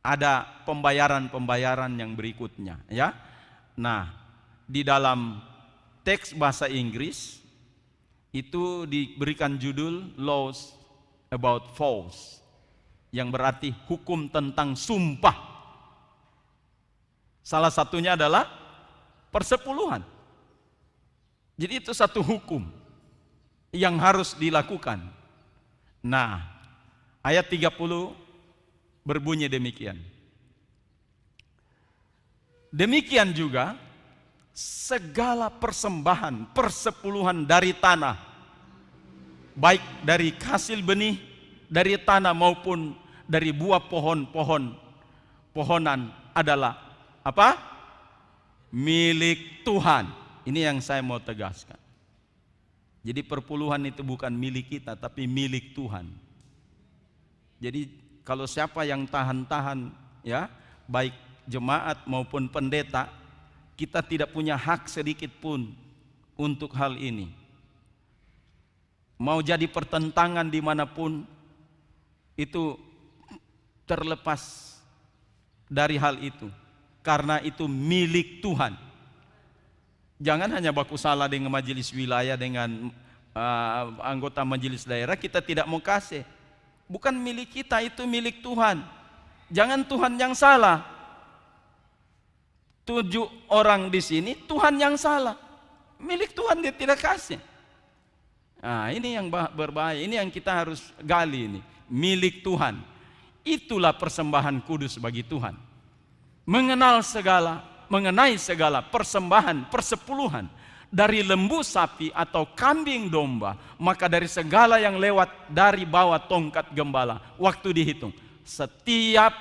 Ada pembayaran-pembayaran yang berikutnya, ya. Nah, di dalam teks bahasa Inggris itu diberikan judul Laws About Vows, yang berarti hukum tentang sumpah. Salah satunya adalah persepuluhan. Jadi itu satu hukum yang harus dilakukan. Nah, ayat 30 berbunyi demikian. Demikian juga segala persembahan persepuluhan dari tanah baik dari hasil benih, dari tanah maupun dari buah pohonan adalah apa? Milik Tuhan. Ini yang saya mau tegaskan. Jadi perpuluhan itu bukan milik kita, tapi milik Tuhan. Jadi kalau siapa yang tahan-tahan, ya, baik jemaat maupun pendeta, kita tidak punya hak sedikit pun untuk hal ini. Mau jadi pertentangan dimanapun, itu terlepas dari hal itu, karena itu milik Tuhan. Jangan hanya baku salah dengan majelis wilayah, dengan anggota majelis daerah, kita tidak mau kasih. Bukan milik kita, itu milik Tuhan. Jangan Tuhan yang salah. 7 orang di sini Tuhan yang salah. Milik Tuhan dia tidak kasih. Nah, ini yang berbahaya, ini yang kita harus gali ini. Milik Tuhan. Itulah persembahan kudus bagi Tuhan. Mengenai segala persembahan persepuluhan dari lembu sapi atau kambing domba, maka dari segala yang lewat dari bawah tongkat gembala, waktu dihitung, setiap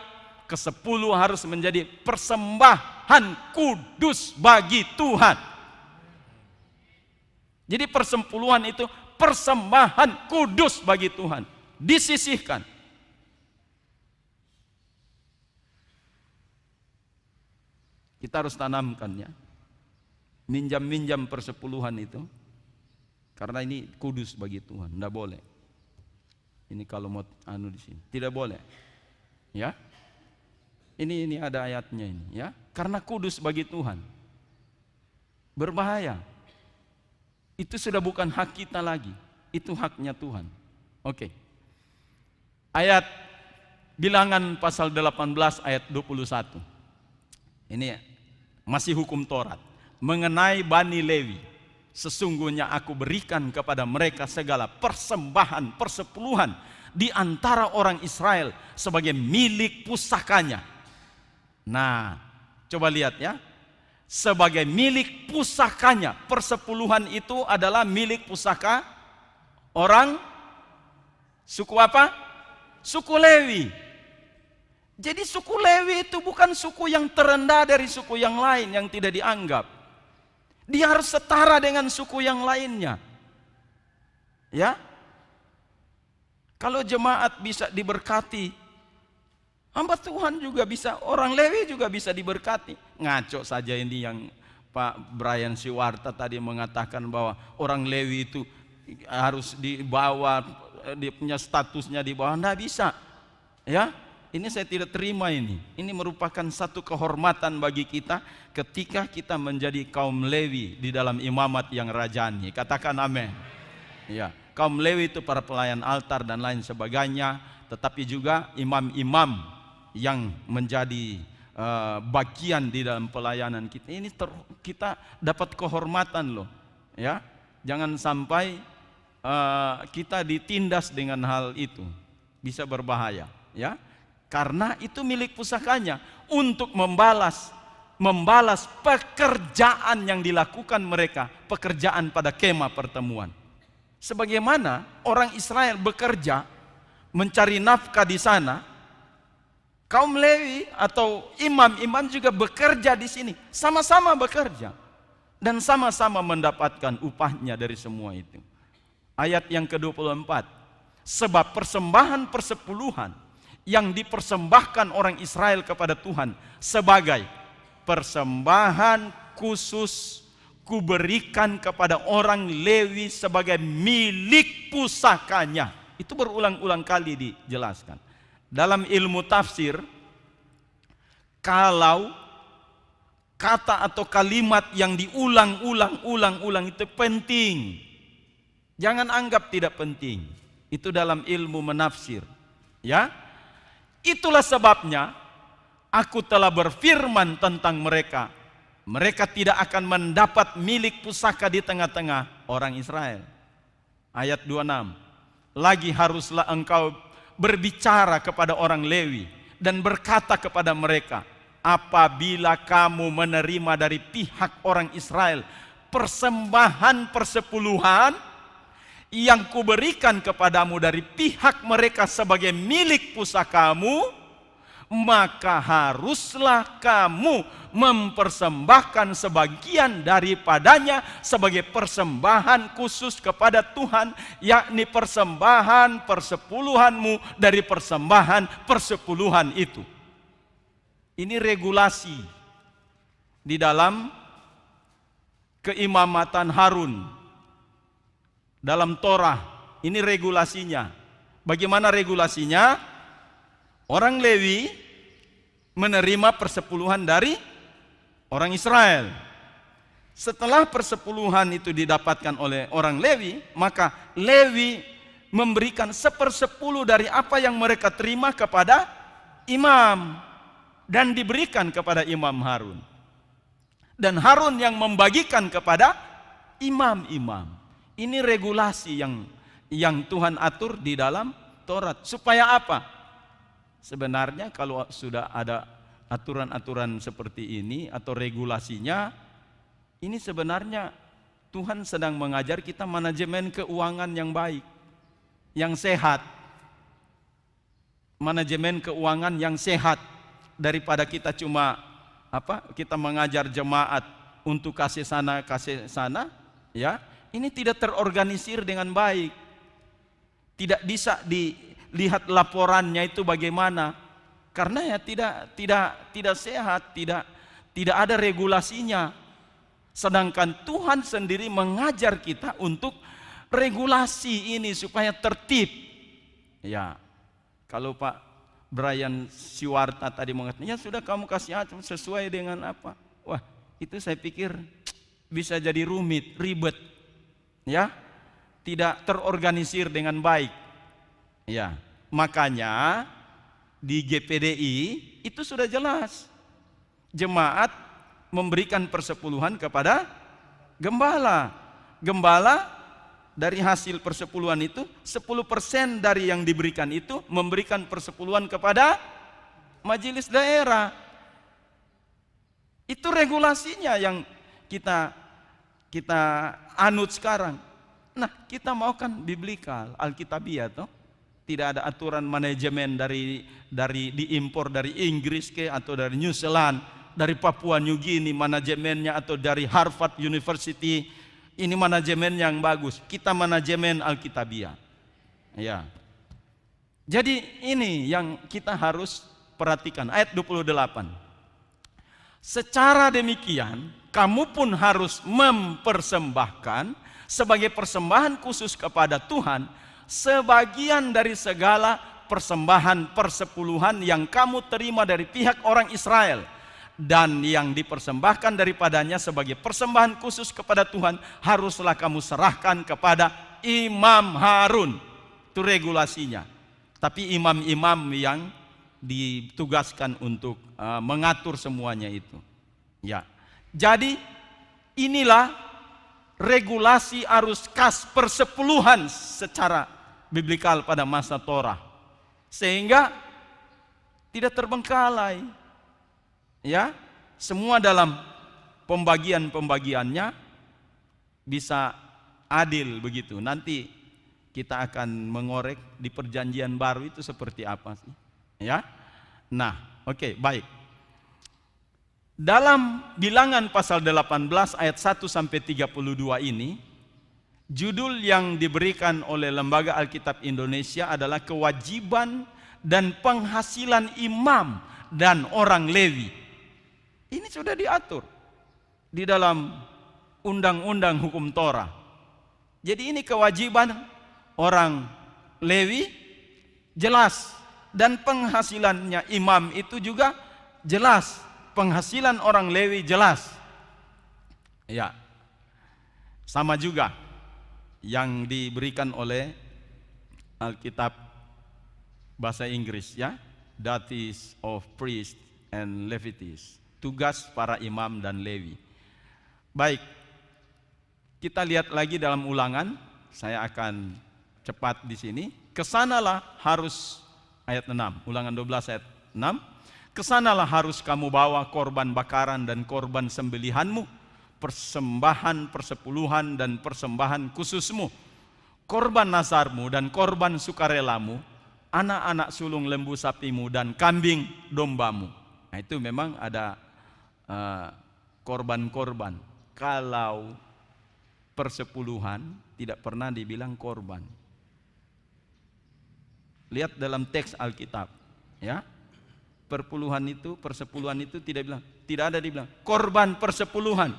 ke-10 harus menjadi persembahan kudus bagi Tuhan. Jadi persepuluhan itu persembahan kudus bagi Tuhan, disisihkan. Kita harus tanamkan, ya, minjam persepuluhan itu, karena ini kudus bagi Tuhan, tidak boleh. Ini kalau mau di sini tidak boleh, ya. Ini ada ayatnya ini, ya, karena kudus bagi Tuhan. Berbahaya. Itu sudah bukan hak kita lagi, itu haknya Tuhan. Oke. Ayat Bilangan pasal 18 ayat 21. Ini masih hukum Taurat. Mengenai Bani Lewi, sesungguhnya aku berikan kepada mereka segala persembahan persepuluhan di antara orang Israel sebagai milik pusakanya. Nah, coba lihat, ya. Sebagai milik pusakanya. Persepuluhan itu adalah milik pusaka orang suku apa? Suku Lewi. Jadi suku Lewi itu bukan suku yang terendah dari suku yang lain yang tidak dianggap. Dia harus setara dengan suku yang lainnya. Ya. Kalau jemaat bisa diberkati, hamba Tuhan juga bisa, orang Lewi juga bisa diberkati. Ngaco saja ini yang Pak Brian Siwarta tadi mengatakan bahwa orang Lewi itu harus dibawa, dia punya statusnya di bawah. Nggak bisa, ya. Ini saya tidak terima ini. Ini merupakan satu kehormatan bagi kita ketika kita menjadi kaum Lewi di dalam imamat yang rajani. Katakan amin. Ya, kaum Lewi itu para pelayan altar dan lain sebagainya, tetapi juga imam-imam yang menjadi bagian di dalam pelayanan kita. Ini kita dapat kehormatan loh, ya. Jangan sampai kita ditindas dengan hal itu, bisa berbahaya, ya. Karena itu milik pusakanya untuk membalas pekerjaan yang dilakukan mereka, pekerjaan pada kemah pertemuan. Sebagaimana orang Israel bekerja mencari nafkah di sana, kaum Lewi atau imam-imam juga bekerja di sini, sama-sama bekerja dan sama-sama mendapatkan upahnya dari semua itu. Ayat yang ke-24, sebab persembahan persepuluhan yang dipersembahkan orang Israel kepada Tuhan sebagai persembahan khusus kuberikan kepada orang Lewi sebagai milik pusakanya. Itu berulang-ulang kali dijelaskan. Dalam ilmu tafsir, kalau kata atau kalimat yang diulang-ulang itu penting, jangan anggap tidak penting. Itu dalam ilmu menafsir, ya. Itulah sebabnya aku telah berfirman tentang mereka. Mereka tidak akan mendapat milik pusaka di tengah-tengah orang Israel. Ayat 26. Lagi haruslah engkau berbicara kepada orang Lewi dan berkata kepada mereka, apabila kamu menerima dari pihak orang Israel persembahan persepuluhan yang kuberikan kepadamu dari pihak mereka sebagai milik pusakamu, maka haruslah kamu mempersembahkan sebagian daripadanya sebagai persembahan khusus kepada Tuhan, yakni persembahan persepuluhanmu dari persembahan persepuluhan itu. Ini regulasi di dalam keimamatan Harun. Dalam Torah, ini regulasinya. Bagaimana regulasinya? Orang Lewi menerima persepuluhan dari orang Israel. Setelah persepuluhan itu didapatkan oleh orang Lewi, maka Lewi memberikan 1/10 dari apa yang mereka terima kepada imam, dan diberikan kepada Imam Harun. Dan Harun yang membagikan kepada imam-imam. Ini regulasi yang Tuhan atur di dalam Taurat. Supaya apa? Sebenarnya kalau sudah ada aturan-aturan seperti ini atau regulasinya, ini sebenarnya Tuhan sedang mengajar kita manajemen keuangan yang baik, yang sehat. Manajemen keuangan yang sehat, daripada kita cuma kita mengajar jemaat untuk kasih sana, ya. Ini tidak terorganisir dengan baik. Tidak bisa dilihat laporannya itu bagaimana. Karena ya tidak sehat, tidak ada regulasinya. Sedangkan Tuhan sendiri mengajar kita untuk regulasi ini supaya tertib. Ya. Kalau Pak Brian Siwarta tadi mengatakan, ya sudah kamu kasih sesuai dengan apa. Wah, itu saya pikir bisa jadi rumit, ribet. Ya, tidak terorganisir dengan baik. Ya, makanya di GPDI itu sudah jelas. Jemaat memberikan persepuluhan kepada gembala. Gembala dari hasil persepuluhan itu 10% dari yang diberikan itu memberikan persepuluhan kepada majelis daerah. Itu regulasinya yang kita anut sekarang. Nah, kita mau kan biblikal, alkitabiah toh. Tidak ada aturan manajemen dari diimpor dari Inggris atau dari New Zealand, dari Papua New Guinea manajemennya, atau dari Harvard University. Ini manajemen yang bagus. Kita manajemen alkitabiah. Ya. Jadi ini yang kita harus perhatikan. Ayat 28. Secara demikian, kamu pun harus mempersembahkan sebagai persembahan khusus kepada Tuhan sebagian dari segala persembahan persepuluhan yang kamu terima dari pihak orang Israel, dan yang dipersembahkan daripadanya sebagai persembahan khusus kepada Tuhan haruslah kamu serahkan kepada Imam Harun. Itu regulasinya. Tapi imam-imam yang ditugaskan untuk mengatur semuanya itu. Ya. Jadi inilah regulasi arus kas persepuluhan secara biblikal pada masa Torah, sehingga tidak terbengkalai. Ya, semua dalam pembagiannya bisa adil begitu. Nanti kita akan mengorek di perjanjian baru itu seperti apa sih. Ya. Nah, oke, baik. Dalam Bilangan pasal 18 ayat 1 sampai 32 ini, judul yang diberikan oleh Lembaga Alkitab Indonesia adalah kewajiban dan penghasilan imam dan orang Lewi. Ini sudah diatur di dalam undang-undang hukum Torah. Jadi ini kewajiban orang Lewi jelas, dan penghasilannya imam itu juga jelas. Penghasilan orang Lewi jelas. Ya. Sama juga yang diberikan oleh Alkitab bahasa Inggris, ya. Duties of priest and Levites. Tugas para imam dan Lewi. Baik. Kita lihat lagi dalam Ulangan. Saya akan cepat di sini. Kesanalah harus, ayat 6. Ulangan 12 ayat 6. Kesanalah harus kamu bawa korban bakaran dan korban sembelihanmu, persembahan persepuluhan dan persembahan khususmu, korban nasarmu dan korban sukarelamu, anak-anak sulung lembu sapimu dan kambing dombamu. Nah, itu memang ada korban-korban. Kalau persepuluhan tidak pernah dibilang korban. Lihat dalam teks Alkitab, ya. Persepuluhan itu tidak ada dibilang korban persepuluhan.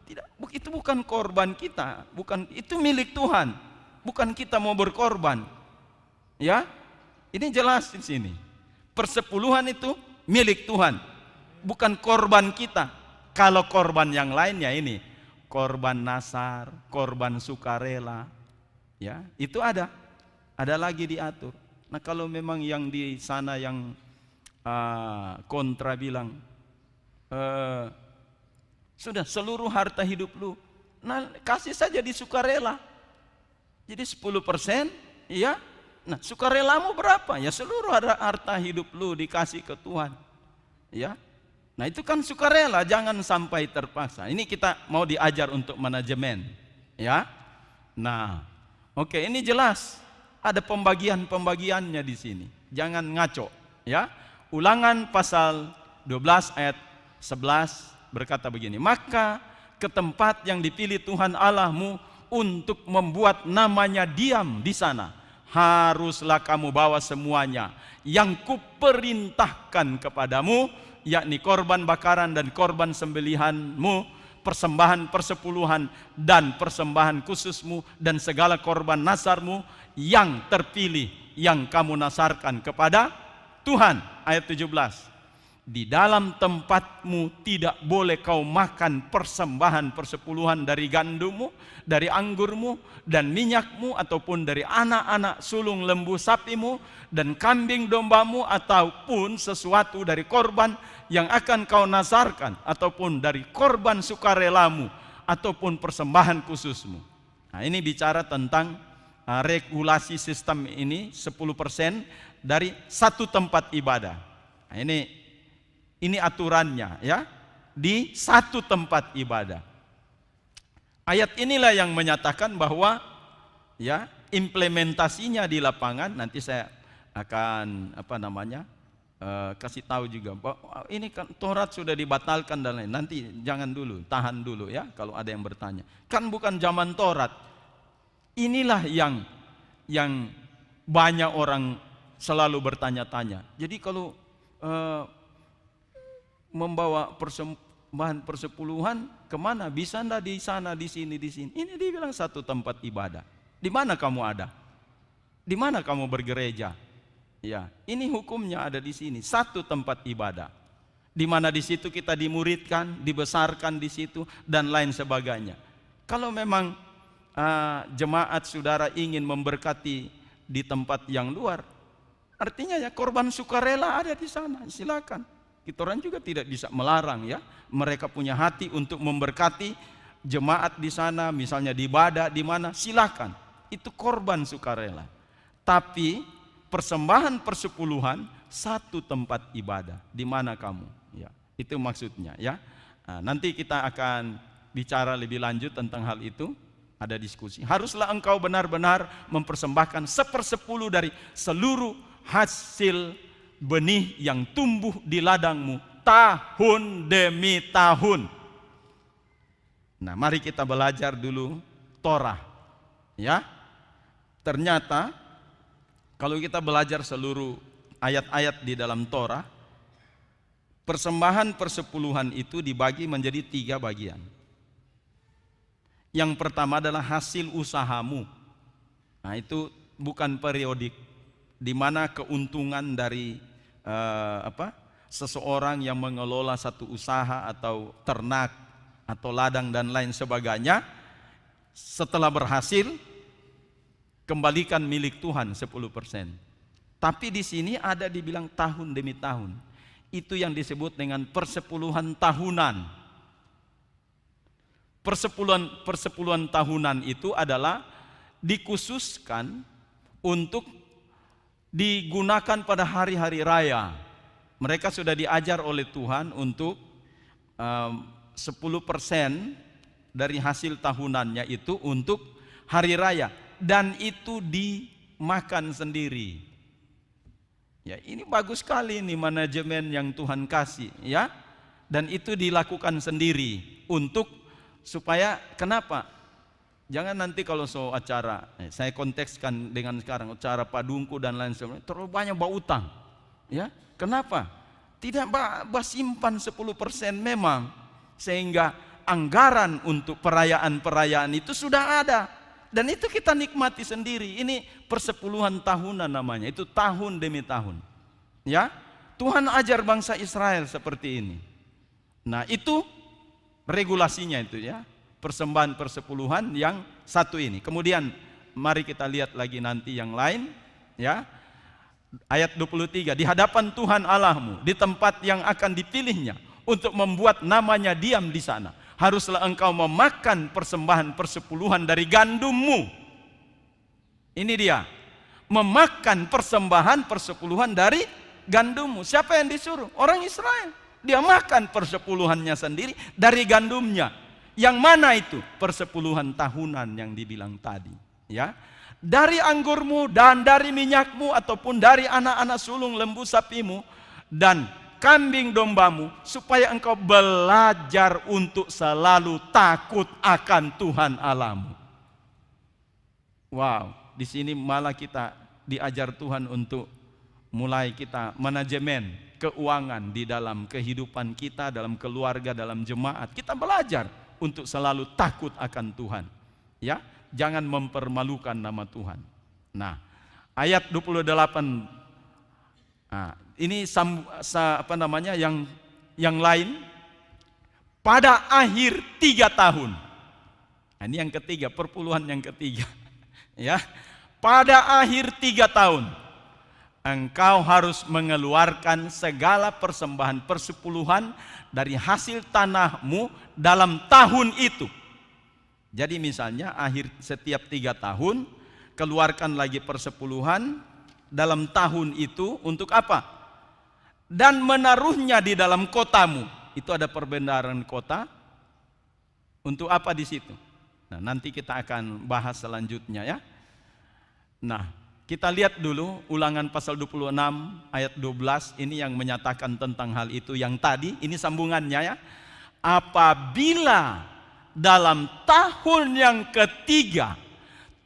Tidak, itu bukan korban kita, bukan, itu milik Tuhan. Bukan kita mau berkorban. Ya. Ini jelas di sini. Persepuluhan itu milik Tuhan, bukan korban kita. Kalau korban yang lainnya ini korban nasar, korban sukarela, ya, itu ada lagi diatur. Nah, kalau memang yang di sana yang kontra bilang sudah seluruh harta hidup lu, nah kasih saja di sukarela. Jadi 10%, ya. Nah, sukarelamu berapa? Ya seluruh harta hidup lu dikasih ke Tuhan. Ya. Nah, itu kan sukarela, jangan sampai terpaksa. Ini kita mau diajar untuk manajemen, ya. Nah, oke, ini jelas ada pembagiannya di sini. Jangan ngaco, ya. Ulangan pasal 12 ayat 11 berkata begini, maka ke tempat yang dipilih Tuhan Allahmu untuk membuat namanya diam di sana, haruslah kamu bawa semuanya yang kuperintahkan kepadamu, yakni korban bakaran dan korban sembelihanmu, persembahan persepuluhan dan persembahan khususmu, dan segala korban nasarmu yang terpilih yang kamu nasarkan kepada Tuhan. Ayat 17, di dalam tempatmu tidak boleh kau makan persembahan persepuluhan dari gandummu, dari anggurmu dan minyakmu, ataupun dari anak-anak sulung lembu sapimu dan kambing dombamu, ataupun sesuatu dari korban yang akan kau nasarkan, ataupun dari korban sukarelamu, ataupun persembahan khususmu. Nah, ini bicara tentang regulasi sistem ini 10% dari satu tempat ibadah. Nah, ini aturannya, ya, di satu tempat ibadah. Ayat inilah yang menyatakan bahwa, ya, implementasinya di lapangan nanti saya akan kasih tahu juga bahwa ini kan Taurat sudah dibatalkan dan lain. Nanti jangan dulu, tahan dulu, ya, kalau ada yang bertanya. Kan bukan zaman Taurat. Inilah yang banyak orang selalu bertanya-tanya. Jadi kalau membawa persembahan persepuluhan kemana? Bisa enggak di sana, di sini, di sini? Ini dibilang satu tempat ibadah. Di mana kamu ada? Di mana kamu bergereja? Ya, ini hukumnya ada di sini, satu tempat ibadah. Di mana di situ kita dimuridkan, dibesarkan di situ dan lain sebagainya. Kalau memang jemaat saudara ingin memberkati di tempat yang luar, artinya ya korban sukarela ada di sana, silakan. Kita orang juga tidak bisa melarang, ya. Mereka punya hati untuk memberkati jemaat di sana, misalnya di Badak, di mana, silakan. Itu korban sukarela. Tapi persembahan persepuluhan satu tempat ibadah. Di mana kamu? Ya, itu maksudnya, ya. Nah, nanti kita akan bicara lebih lanjut tentang hal itu. Ada diskusi. Haruslah engkau benar-benar mempersembahkan 1/10 dari seluruh hasil benih yang tumbuh di ladangmu tahun demi tahun. Nah, mari kita belajar dulu Torah, ya. Ternyata kalau kita belajar seluruh ayat-ayat di dalam Torah, persembahan persepuluhan itu dibagi menjadi 3 bagian. Yang pertama adalah hasil usahamu. Nah, itu bukan periodik, di mana keuntungan dari seseorang yang mengelola satu usaha atau ternak atau ladang dan lain sebagainya, setelah berhasil kembalikan milik Tuhan 10%. Tapi di sini ada dibilang tahun demi tahun. Itu yang disebut dengan persepuluhan tahunan. Persepuluhan tahunan itu adalah dikhususkan untuk digunakan pada hari-hari raya. Mereka sudah diajar oleh Tuhan untuk 10% dari hasil tahunannya itu untuk hari raya. dan itu dimakan sendiri. Ya, ini bagus sekali ini manajemen yang Tuhan kasih, ya. Dan itu dilakukan sendiri untuk supaya kenapa? Jangan nanti kalau acara, saya kontekskan dengan sekarang acara padungku dan lain sebagainya, terlalu banyak bawa utang. Ya, kenapa? Tidak simpan 10% memang, sehingga anggaran untuk perayaan-perayaan itu sudah ada. Dan itu kita nikmati sendiri. Ini persepuluhan tahunan namanya. Itu tahun demi tahun. Ya, Tuhan ajar bangsa Israel seperti ini. Nah, itu regulasinya itu ya. Persembahan persepuluhan yang satu ini. Kemudian mari kita lihat lagi nanti yang lain. Ya, ayat 23. Di hadapan Tuhan Allahmu, di tempat yang akan dipilihnya untuk membuat namanya diam di sana, haruslah engkau memakan persembahan persepuluhan dari gandummu. Ini dia, memakan persembahan persepuluhan dari gandummu. Siapa yang disuruh? Orang Israel. Dia makan persepuluhannya sendiri dari gandumnya. Yang mana itu? Persepuluhan tahunan yang dibilang tadi. Ya, dari anggurmu dan dari minyakmu ataupun dari anak-anak sulung lembu sapimu dan kambing dombamu, supaya engkau belajar untuk selalu takut akan Tuhan Allahmu. Wow, di sini malah kita diajar Tuhan untuk mulai kita manajemen keuangan di dalam kehidupan kita, dalam keluarga, dalam jemaat. Kita belajar untuk selalu takut akan Tuhan. Ya, jangan mempermalukan nama Tuhan. Nah, ayat 28. Nah, ini yang lain pada akhir 3 tahun. Nah, ini yang ketiga, perpuluhan yang ketiga. Ya, pada akhir 3 tahun engkau harus mengeluarkan segala persembahan persepuluhan dari hasil tanahmu dalam tahun itu. Jadi misalnya akhir setiap 3 tahun keluarkan lagi persepuluhan dalam tahun itu untuk apa? Dan menaruhnya di dalam kotamu. Itu ada perbendaharaan kota. Untuk apa di situ? Nah, nanti kita akan bahas selanjutnya ya. Nah, kita lihat dulu Ulangan pasal 26 ayat 12. Ini yang menyatakan tentang hal itu yang tadi. Ini sambungannya ya. Apabila dalam tahun yang ketiga,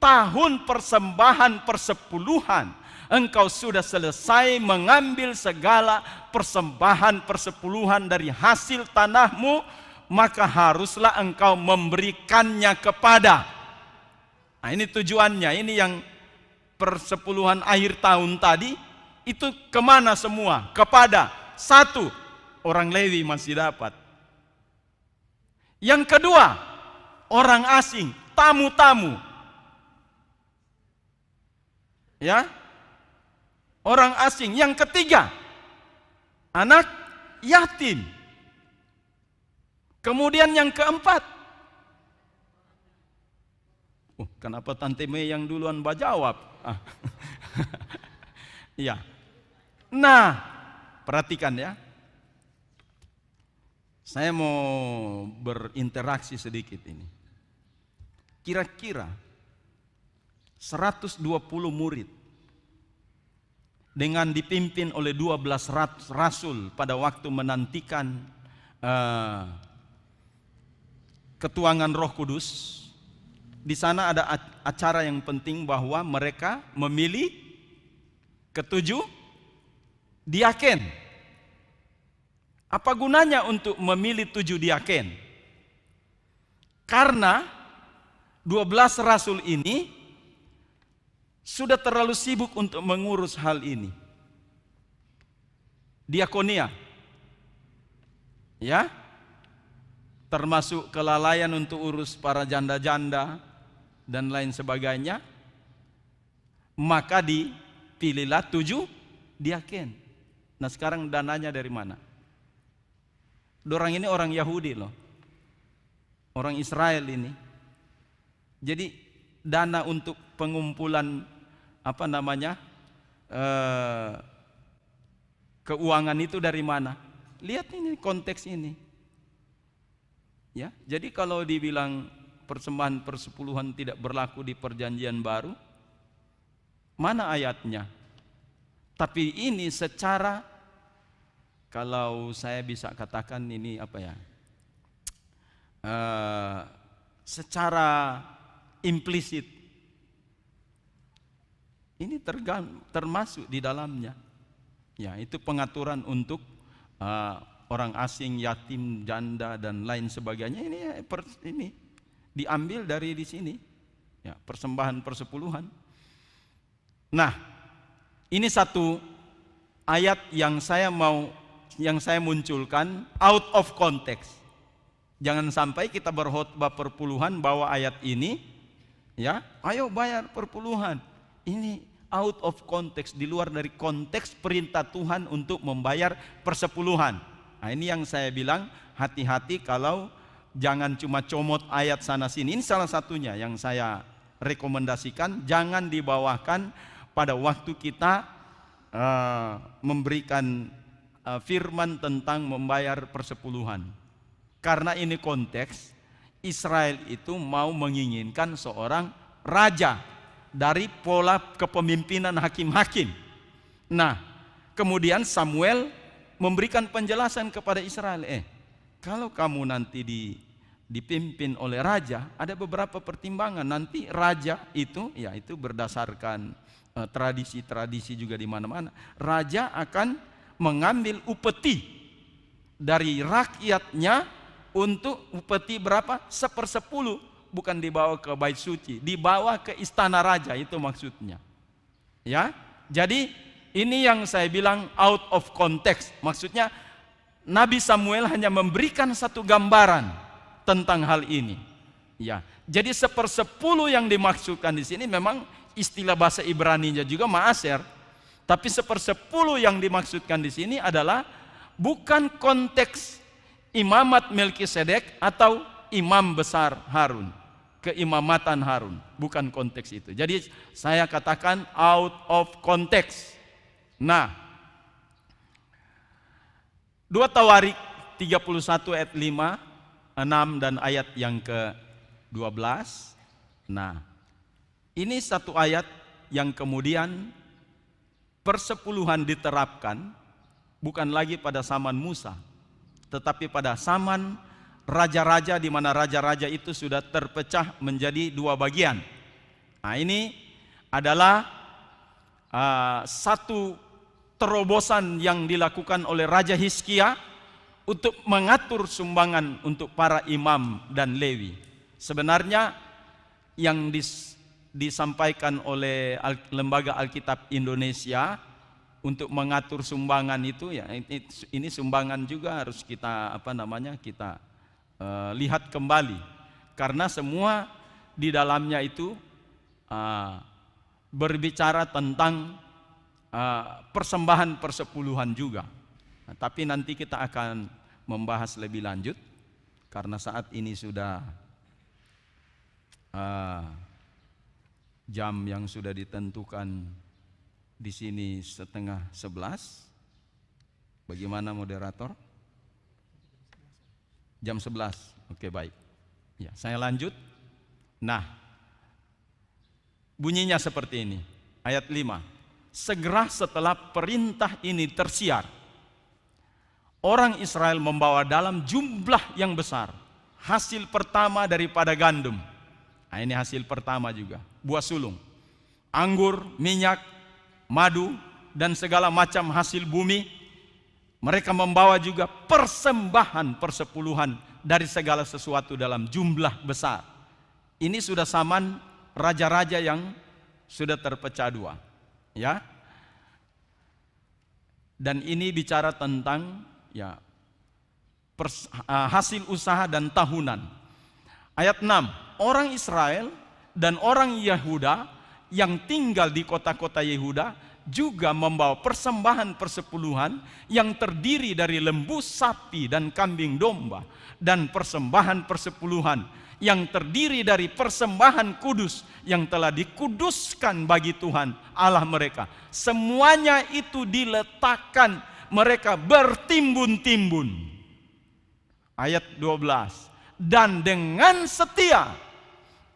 tahun persembahan persepuluhan, engkau sudah selesai mengambil segala persembahan persepuluhan dari hasil tanahmu, maka haruslah engkau memberikannya kepada. Nah, ini tujuannya. Ini yang persepuluhan akhir tahun tadi, itu kemana semua? Kepada satu, orang Lewi masih dapat. Yang kedua, orang asing, tamu-tamu. Ya, orang asing. Yang ketiga, anak yatim. Kemudian yang keempat, kenapa Tante Mei yang duluan jawab? Ya. Nah, perhatikan ya. Saya mau berinteraksi sedikit ini. Kira-kira 120 murid dengan dipimpin oleh 12 rasul pada waktu menantikan ketuangan Roh Kudus. Di sana ada acara yang penting bahwa mereka memilih ketujuh diaken. Apa gunanya untuk memilih 7 diaken? Karena 12 rasul ini sudah terlalu sibuk untuk mengurus hal ini. Diakonia. Ya. Termasuk kelalaian untuk urus para janda-janda dan lain sebagainya. Maka dipilihlah 7 diaken. Nah, sekarang dananya dari mana? Dorang ini orang Yahudi loh. Orang Israel ini. Jadi dana untuk pengumpulan keuangan itu dari mana? Lihat ini konteks ini. Ya, jadi kalau dibilang persembahan persepuluhan tidak berlaku di perjanjian baru? Mana ayatnya? Tapi ini secara, kalau saya bisa katakan ini apa ya, secara implisit ini termasuk di dalamnya. Ya, itu pengaturan untuk orang asing, yatim, janda dan lain sebagainya. Ini diambil dari di sini. Ya, persembahan persepuluhan. Nah, ini satu ayat yang saya munculkan out of context. Jangan sampai kita berkhotbah perpuluhan bawa ayat ini, ya, ayo bayar perpuluhan. Ini out of context, di luar dari konteks perintah Tuhan untuk membayar persepuluhan. Nah, ini yang saya bilang, hati-hati kalau jangan cuma comot ayat sana sini. Ini salah satunya yang saya rekomendasikan, jangan dibawakan pada waktu kita memberikan firman tentang membayar persepuluhan. Karena ini konteks, Israel itu mau menginginkan seorang raja dari pola kepemimpinan hakim-hakim. Nah, kemudian Samuel memberikan penjelasan kepada Israel, kalau kamu nanti dipimpin oleh raja, ada beberapa pertimbangan. Nanti raja itu, ya itu berdasarkan tradisi-tradisi juga di mana-mana. Raja akan mengambil upeti dari rakyatnya untuk upeti berapa? 1/10, bukan dibawa ke bait suci, dibawa ke istana raja, itu maksudnya. Ya, jadi ini yang saya bilang out of context. Maksudnya Nabi Samuel hanya memberikan satu gambaran tentang hal ini. Ya, jadi 1/10 yang dimaksudkan di sini memang istilah bahasa Ibraninya juga maaser, tapi 1/10 yang dimaksudkan di sini adalah bukan konteks imamat Melkisedek atau imam besar Harun, keimamatan Harun, bukan konteks itu. Jadi saya katakan out of context. Nah, 2 Tawarik 31 ayat 5, 6 dan ayat yang ke-12. Nah, ini satu ayat yang kemudian persepuluhan diterapkan bukan lagi pada zaman Musa, tetapi pada zaman raja-raja, di mana raja-raja itu sudah terpecah menjadi 2 bagian. Nah, ini adalah satu terobosan yang dilakukan oleh Raja Hizkia untuk mengatur sumbangan untuk para imam dan Lewi. Sebenarnya yang disampaikan oleh Lembaga Alkitab Indonesia untuk mengatur sumbangan itu, ya ini sumbangan juga harus kita kita lihat kembali, karena semua di dalamnya itu berbicara tentang persembahan persepuluhan juga. Nah, tapi nanti kita akan membahas lebih lanjut karena saat ini sudah jam yang sudah ditentukan di sini 10:30. Bagaimana moderator? Jam 11. Oke, baik. Ya, saya lanjut. Nah, bunyinya seperti ini. Ayat 5. Segera setelah perintah ini tersiar, orang Israel membawa dalam jumlah yang besar hasil pertama daripada gandum. Nah, ini hasil pertama juga, buah sulung, anggur, minyak, madu, dan segala macam hasil bumi. Mereka membawa juga persembahan persepuluhan dari segala sesuatu dalam jumlah besar. Ini sudah zaman raja-raja yang sudah terpecah 2, ya. Dan ini bicara tentang hasil usaha dan tahunan. Ayat 6, orang Israel dan orang Yehuda yang tinggal di kota-kota Yehuda juga membawa persembahan persepuluhan yang terdiri dari lembu, sapi, dan kambing domba, dan persembahan persepuluhan yang terdiri dari persembahan kudus yang telah dikuduskan bagi Tuhan Allah mereka. Semuanya itu diletakkan, mereka bertimbun-timbun. Ayat 12, dan dengan setia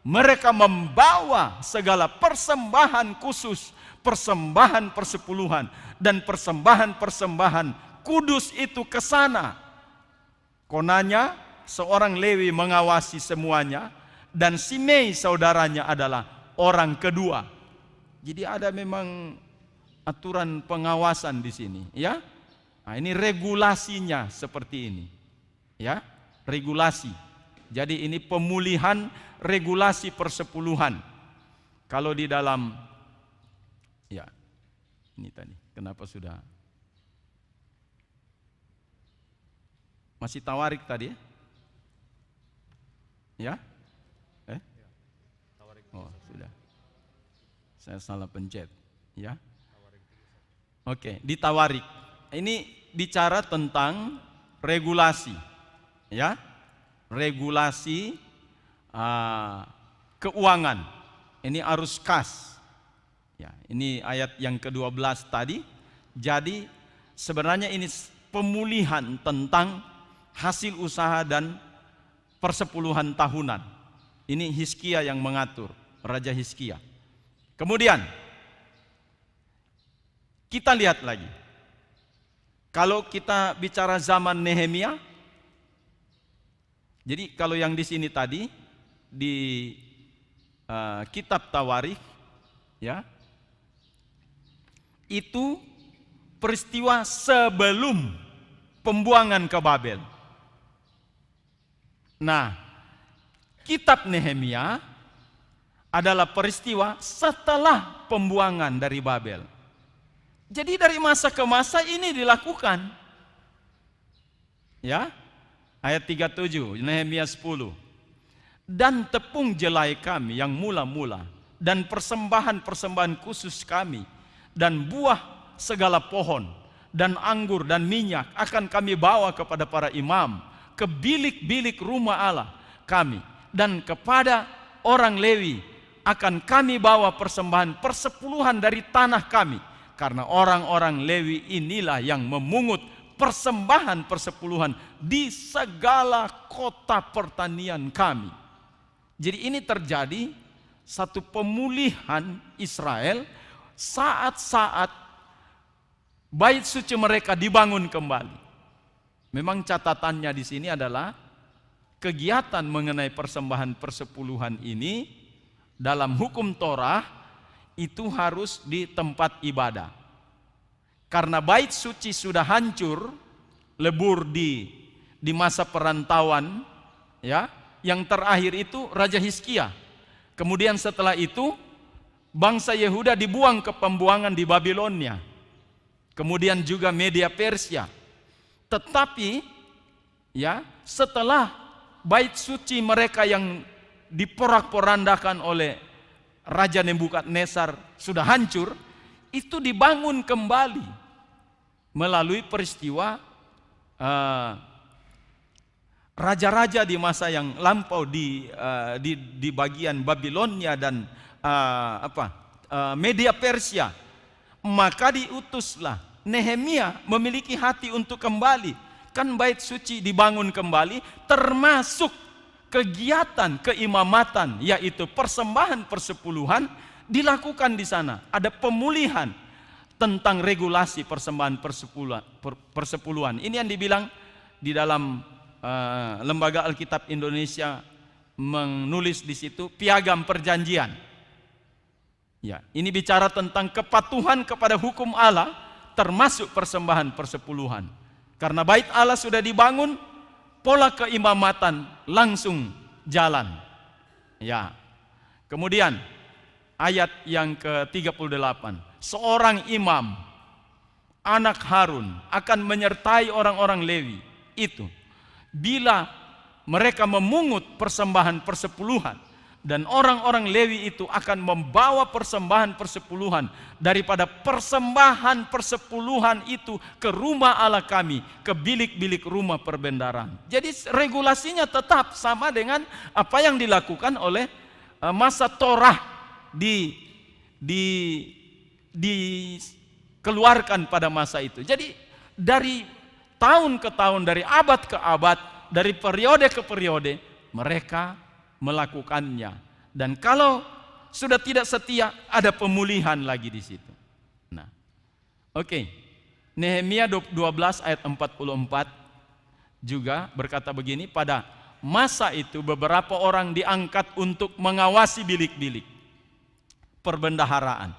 mereka membawa segala persembahan khusus, persembahan persepuluhan, dan persembahan-persembahan kudus itu ke sana. Konanya seorang Lewi mengawasi semuanya, dan Simei saudaranya adalah orang kedua. Jadi ada memang aturan pengawasan di sini, ya. Nah, ini regulasinya seperti ini, ya, regulasi. Jadi ini pemulihan regulasi persepuluhan. Kalau di dalam, ya, ini tadi, kenapa sudah masih tawarik tadi, ya? Oh, sudah. Saya salah pencet, ya. Oke, di tawarik. Ini bicara tentang regulasi, ya. Regulasi keuangan. Ini arus kas. Ya, ini ayat yang ke-12 tadi. Jadi sebenarnya ini pemulihan tentang hasil usaha dan persepuluhan tahunan. Ini Hizkia yang mengatur, Raja Hizkia. Kemudian kita lihat lagi. Kalau kita bicara zaman Nehemia, jadi kalau yang di sini tadi di kitab Tawarikh, ya, itu peristiwa sebelum pembuangan ke Babel. Nah, kitab Nehemia adalah peristiwa setelah pembuangan dari Babel. Jadi dari masa ke masa ini dilakukan. Ya. Ayat 37, Nehemia 10. Dan tepung jelai kami yang mula-mula, dan persembahan-persembahan khusus kami, dan buah segala pohon, dan anggur dan minyak akan kami bawa kepada para imam, ke bilik-bilik rumah Allah kami, dan kepada orang Lewi akan kami bawa persembahan persepuluhan dari tanah kami, karena orang-orang Lewi inilah yang memungut persembahan persepuluhan di segala kota pertanian kami. Jadi ini terjadi satu pemulihan Israel saat-saat bait suci mereka dibangun kembali. Memang catatannya di sini adalah kegiatan mengenai persembahan persepuluhan ini dalam hukum Torah itu harus di tempat ibadah. Karena bait suci sudah hancur, lebur di masa perantauan, ya. Yang terakhir itu Raja Hizkia. Kemudian setelah itu bangsa Yehuda dibuang ke pembuangan di Babilonia. Kemudian juga Media Persia. Tetapi ya, setelah bait suci mereka yang diporak-porandakan oleh Raja Nebukadnezar sudah hancur, itu dibangun kembali melalui peristiwa raja-raja di masa yang lampau di bagian Babilonia dan Media Persia. Maka diutuslah Nehemia memiliki hati untuk kembali. Kan bait suci dibangun kembali, termasuk kegiatan keimamatan, yaitu persembahan persepuluhan dilakukan di sana. Ada pemulihan tentang regulasi persembahan persepuluhan. Ini yang dibilang di dalam Lembaga Alkitab Indonesia menulis di situ piagam perjanjian. Ya, ini bicara tentang kepatuhan kepada hukum Allah, termasuk persembahan persepuluhan. Karena bait Allah sudah dibangun, pola keimamatan langsung jalan. Ya. Kemudian ayat yang ke-38. Seorang imam, anak Harun, akan menyertai orang-orang Lewi itu bila mereka memungut persembahan persepuluhan, dan orang-orang Lewi itu akan membawa persembahan persepuluhan daripada persembahan persepuluhan itu ke rumah Allah kami, ke bilik-bilik rumah perbendaharaan. Jadi regulasinya tetap sama dengan apa yang dilakukan oleh masa Torah dikeluarkan pada masa itu. Jadi dari tahun ke tahun, dari abad ke abad, dari periode ke periode, mereka melakukannya. Dan kalau sudah tidak setia, ada pemulihan lagi di situ. Nah, oke. Nehemia 12 ayat 44 juga berkata begini, pada masa itu beberapa orang diangkat untuk mengawasi bilik-bilik perbendaharaan.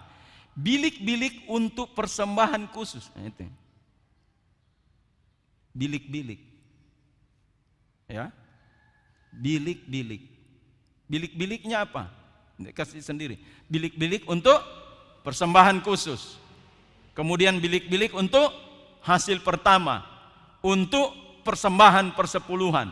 Bilik-bilik untuk persembahan khusus. Nah, itu. Bilik-bilik. Ya. Bilik-bilik. Bilik-biliknya apa? Kasih sendiri. Bilik-bilik untuk persembahan khusus. Kemudian bilik-bilik untuk hasil pertama, untuk persembahan persepuluhan.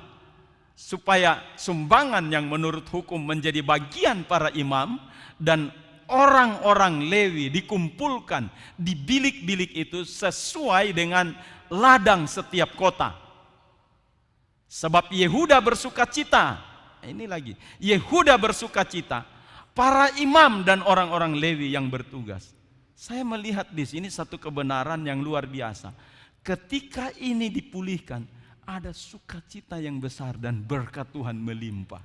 Supaya sumbangan yang menurut hukum menjadi bagian para imam dan orang-orang Lewi dikumpulkan di bilik-bilik itu sesuai dengan ladang setiap kota. Sebab Yehuda bersukacita. Ini lagi, Yehuda bersukacita, para imam dan orang-orang Lewi yang bertugas. Saya melihat di sini satu kebenaran yang luar biasa. Ketika ini dipulihkan, ada sukacita yang besar dan berkat Tuhan melimpah.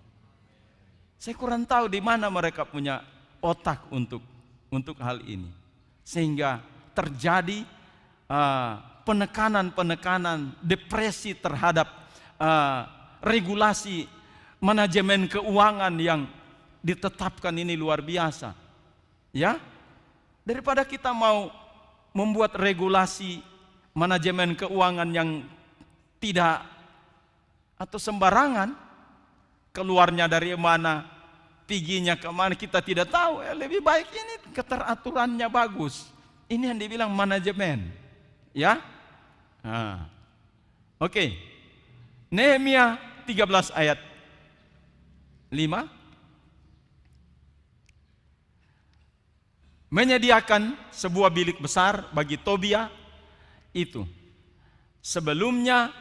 Saya kurang tahu di mana mereka punya otak untuk hal ini, sehingga terjadi penekanan-penekanan, depresi terhadap regulasi manajemen keuangan yang ditetapkan ini luar biasa. Ya, daripada kita mau membuat regulasi manajemen keuangan yang tidak atau sembarangan, keluarnya dari mana, piginya kemana kita tidak tahu. Lebih baik ini keteraturannya bagus. Ini yang dibilang manajemen. Ya, oke. Nehemia 13 ayat 5, menyediakan sebuah bilik besar bagi Tobia itu. Sebelumnya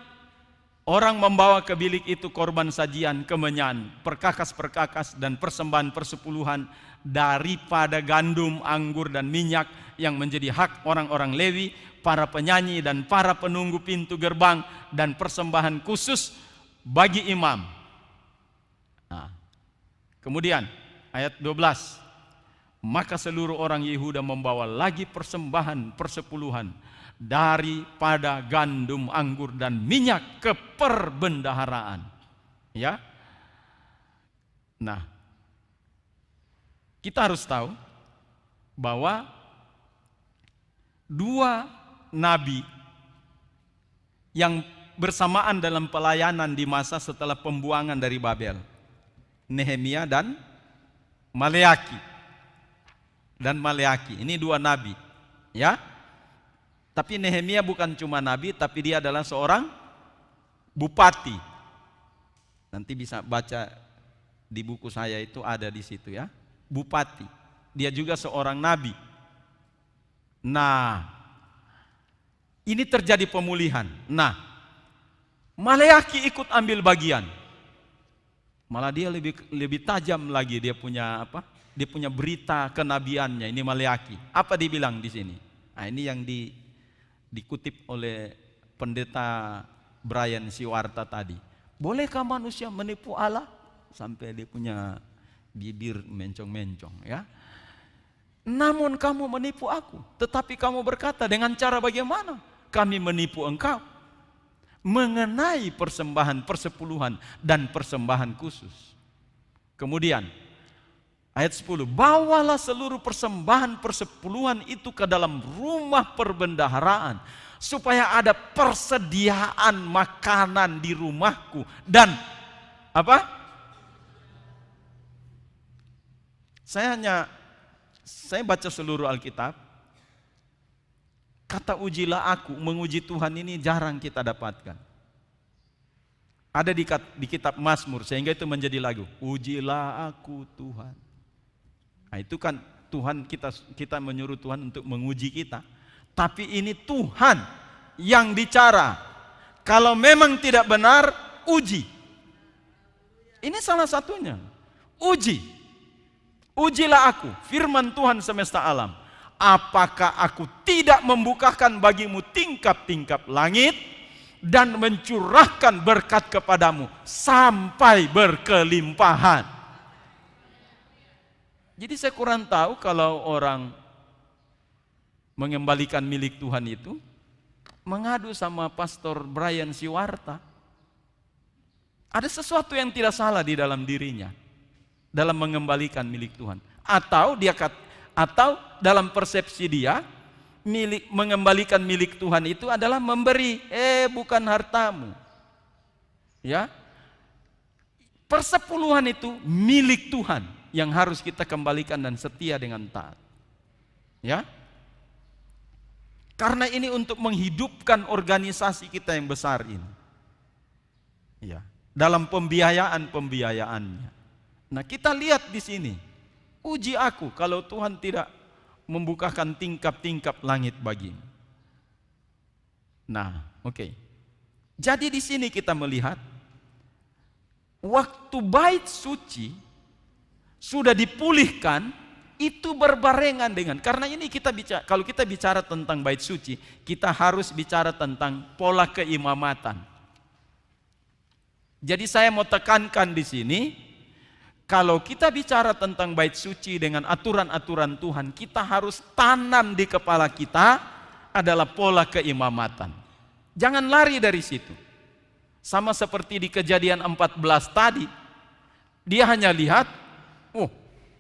orang membawa ke bilik itu korban sajian, kemenyan, perkakas-perkakas dan persembahan persepuluhan daripada gandum, anggur dan minyak yang menjadi hak orang-orang Lewi, para penyanyi dan para penunggu pintu gerbang, dan persembahan khusus bagi imam. Nah, kemudian ayat 12, maka seluruh orang Yehuda membawa lagi persembahan persepuluhan daripada gandum, anggur dan minyak ke perbendaharaan. Ya. Nah, kita harus tahu bahwa dua nabi yang bersamaan dalam pelayanan di masa setelah pembuangan dari Babel, Nehemia dan Maleaki. Ini dua nabi, ya. Tapi Nehemia bukan cuma nabi, tapi dia adalah seorang bupati. Nanti bisa baca di buku saya, itu ada di situ ya. Bupati. Dia juga seorang nabi. Nah, ini terjadi pemulihan. Nah, Maleaki ikut ambil bagian. Malah dia lebih tajam lagi, dia punya apa? Dia punya berita kenabiannya. Ini Maleaki. Apa dibilang di sini? Nah, ini yang dikutip oleh pendeta Brian Siwarta tadi. Bolehkah manusia menipu Allah? Sampai dia punya bibir mencong-mencong, ya. Namun kamu menipu aku, tetapi kamu berkata, dengan cara bagaimana kami menipu engkau? Mengenai persembahan persepuluhan dan persembahan khusus. Kemudian ayat 10, bawalah seluruh persembahan persepuluhan itu ke dalam rumah perbendaharaan, supaya ada persediaan makanan di rumahku. Dan apa? Saya baca seluruh Alkitab. Kata ujilah aku, menguji Tuhan ini jarang kita dapatkan. Ada di kitab Mazmur, sehingga itu menjadi lagu. Ujilah aku Tuhan. Nah, itu kan Tuhan, kita menyuruh Tuhan untuk menguji kita. Tapi ini Tuhan yang bicara. Kalau memang tidak benar, uji. Ini salah satunya. Uji. Ujilah aku, firman Tuhan semesta alam. Apakah aku tidak membukakan bagimu tingkap-tingkap langit dan mencurahkan berkat kepadamu sampai berkelimpahan? Jadi saya kurang tahu kalau orang mengembalikan milik Tuhan itu mengadu sama Pastor Brian Siwarta. Ada sesuatu yang tidak salah di dalam dirinya dalam mengembalikan milik Tuhan. Atau dalam persepsi dia mengembalikan milik Tuhan itu adalah memberi, bukan hartamu. Ya. Persepuluhan itu milik Tuhan yang harus kita kembalikan dan setia dengan taat. Ya. Karena ini untuk menghidupkan organisasi kita yang besar ini. Ya, dalam pembiayaannya. Nah, kita lihat di sini. Uji aku kalau Tuhan tidak membukakan tingkap-tingkap langit bagimu. Nah, oke. Jadi di sini kita melihat waktu bait suci sudah dipulihkan, itu berbarengan dengan, karena ini kalau kita bicara tentang bait suci, kita harus bicara tentang pola keimamatan. Jadi saya mau tekankan di sini, kalau kita bicara tentang bait suci dengan aturan-aturan Tuhan, kita harus tanam di kepala kita adalah pola keimamatan. Jangan lari dari situ. Sama seperti di Kejadian 14 tadi, dia hanya lihat,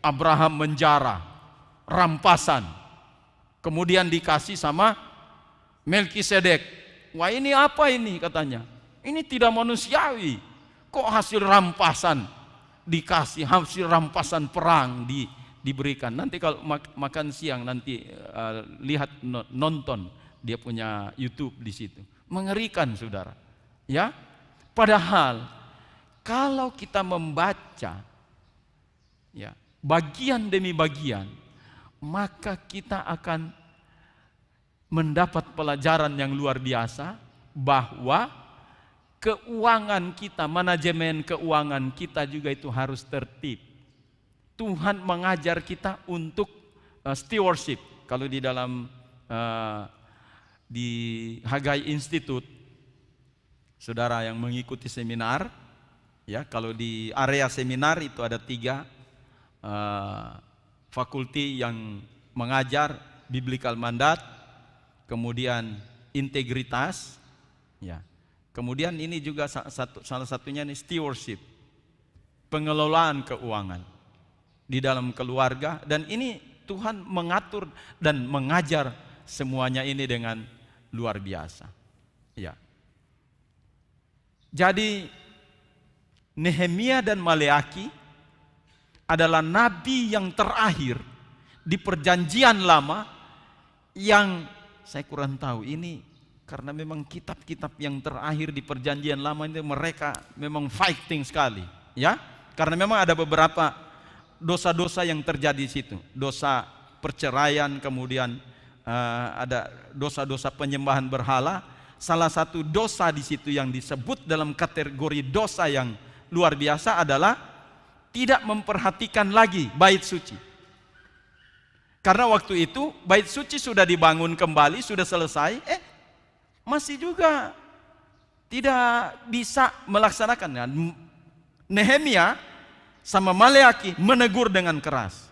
Abraham menjara, rampasan. Kemudian dikasih sama Melkisedek. Wah, ini apa ini katanya? Ini tidak manusiawi. Kok hasil rampasan dikasih, hasil rampasan perang diberikan. Nanti kalau makan siang nanti lihat nonton dia punya YouTube di situ. Mengerikan, saudara. Ya. Padahal kalau kita membaca ya, bagian demi bagian, maka kita akan mendapat pelajaran yang luar biasa bahwa keuangan kita, manajemen keuangan kita juga itu harus tertib. Tuhan mengajar kita untuk stewardship. Kalau di dalam di Hagai Institute, saudara yang mengikuti seminar, ya, kalau di area seminar itu ada 3 fakulti yang mengajar biblical mandat, kemudian integritas, ya. Kemudian ini juga salah satunya ini stewardship, pengelolaan keuangan di dalam keluarga, dan ini Tuhan mengatur dan mengajar semuanya ini dengan luar biasa. Ya. Jadi Nehemia dan Maleaki adalah nabi yang terakhir di perjanjian lama yang saya kurang tahu ini, karena memang kitab-kitab yang terakhir di perjanjian lama ini mereka memang fighting sekali, ya, karena memang ada beberapa dosa-dosa yang terjadi di situ, dosa perceraian, kemudian ada dosa-dosa penyembahan berhala. Salah satu dosa di situ yang disebut dalam kategori dosa yang luar biasa adalah tidak memperhatikan lagi bait suci. Karena waktu itu bait suci sudah dibangun kembali, sudah selesai, masih juga tidak bisa melaksanakan. Nehemia sama Maleaki menegur dengan keras.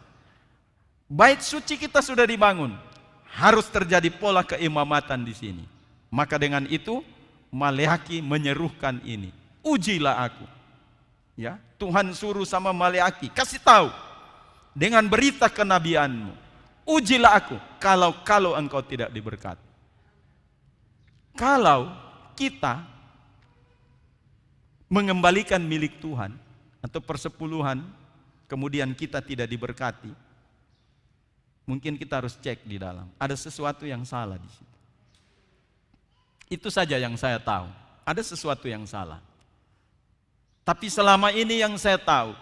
Bait suci kita sudah dibangun, harus terjadi pola keimamatan di sini. Maka dengan itu Maleaki menyerukan ini, ujilah aku. Ya, Tuhan suruh sama Maleaki, kasih tahu dengan berita kenabianmu, ujilah aku kalau engkau tidak diberkati. Kalau kita mengembalikan milik Tuhan atau persepuluhan, kemudian kita tidak diberkati, mungkin kita harus cek di dalam, ada sesuatu yang salah di situ. Itu saja yang saya tahu, ada sesuatu yang salah. Tapi selama ini yang saya tahu,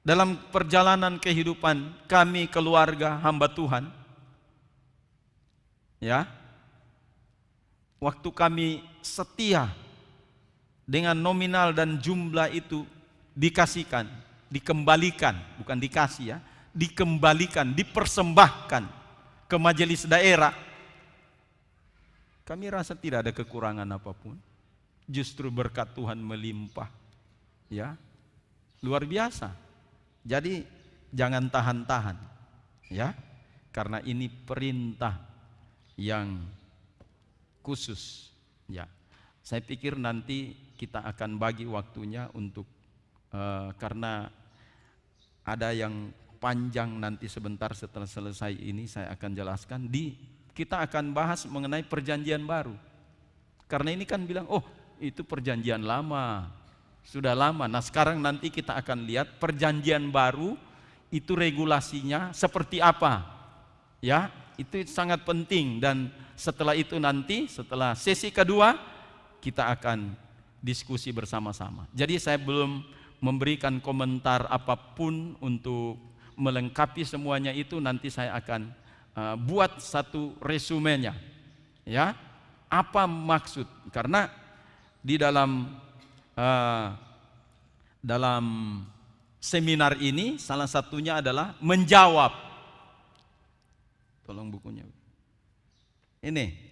dalam perjalanan kehidupan kami keluarga hamba Tuhan, ya, waktu kami setia dengan nominal dan jumlah itu dikasihkan, dikembalikan, bukan dikasih ya, dikembalikan, dipersembahkan ke majelis daerah, kami rasa tidak ada kekurangan apapun. Justru berkat Tuhan melimpah. Ya. Luar biasa. Jadi jangan tahan-tahan, ya, karena ini perintah yang khusus, ya. Saya pikir nanti kita akan bagi waktunya untuk karena ada yang panjang nanti sebentar setelah selesai ini saya akan jelaskan. Kita akan bahas mengenai perjanjian baru. Karena ini kan bilang, oh itu perjanjian lama, sudah lama. Nah sekarang nanti kita akan lihat perjanjian baru itu regulasinya seperti apa. Ya, itu sangat penting. Dan setelah itu nanti, setelah sesi kedua, kita akan diskusi bersama-sama. Jadi saya belum memberikan komentar apapun untuk melengkapi semuanya itu, nanti saya akan buat satu resumenya. Ya, apa maksud? Karena di dalam seminar ini salah satunya adalah menjawab. Tolong bukunya. Ini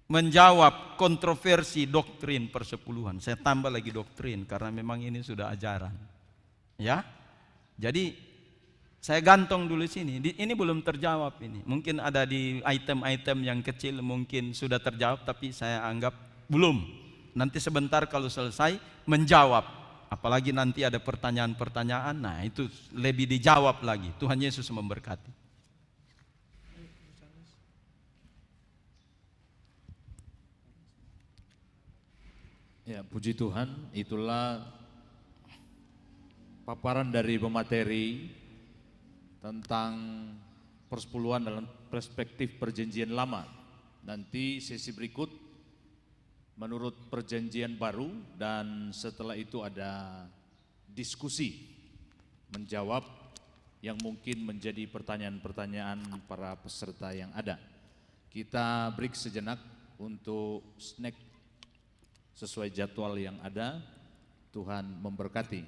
menjawab kontroversi doktrin persepuluhan. Saya tambah lagi doktrin karena memang ini sudah ajaran. Ya. Jadi saya gantung dulu sini. Ini belum terjawab ini. Mungkin ada di item-item yang kecil mungkin sudah terjawab tapi saya anggap belum. Nanti sebentar kalau selesai menjawab. Apalagi nanti ada pertanyaan-pertanyaan, nah itu lebih dijawab lagi. Tuhan Yesus memberkati. Ya, puji Tuhan, itulah paparan dari pemateri tentang persepuluhan dalam perspektif perjanjian lama. Nanti sesi berikut menurut perjanjian baru, dan setelah itu ada diskusi menjawab yang mungkin menjadi pertanyaan-pertanyaan para peserta yang ada. Kita break sejenak untuk snack sesuai jadwal yang ada. Tuhan memberkati.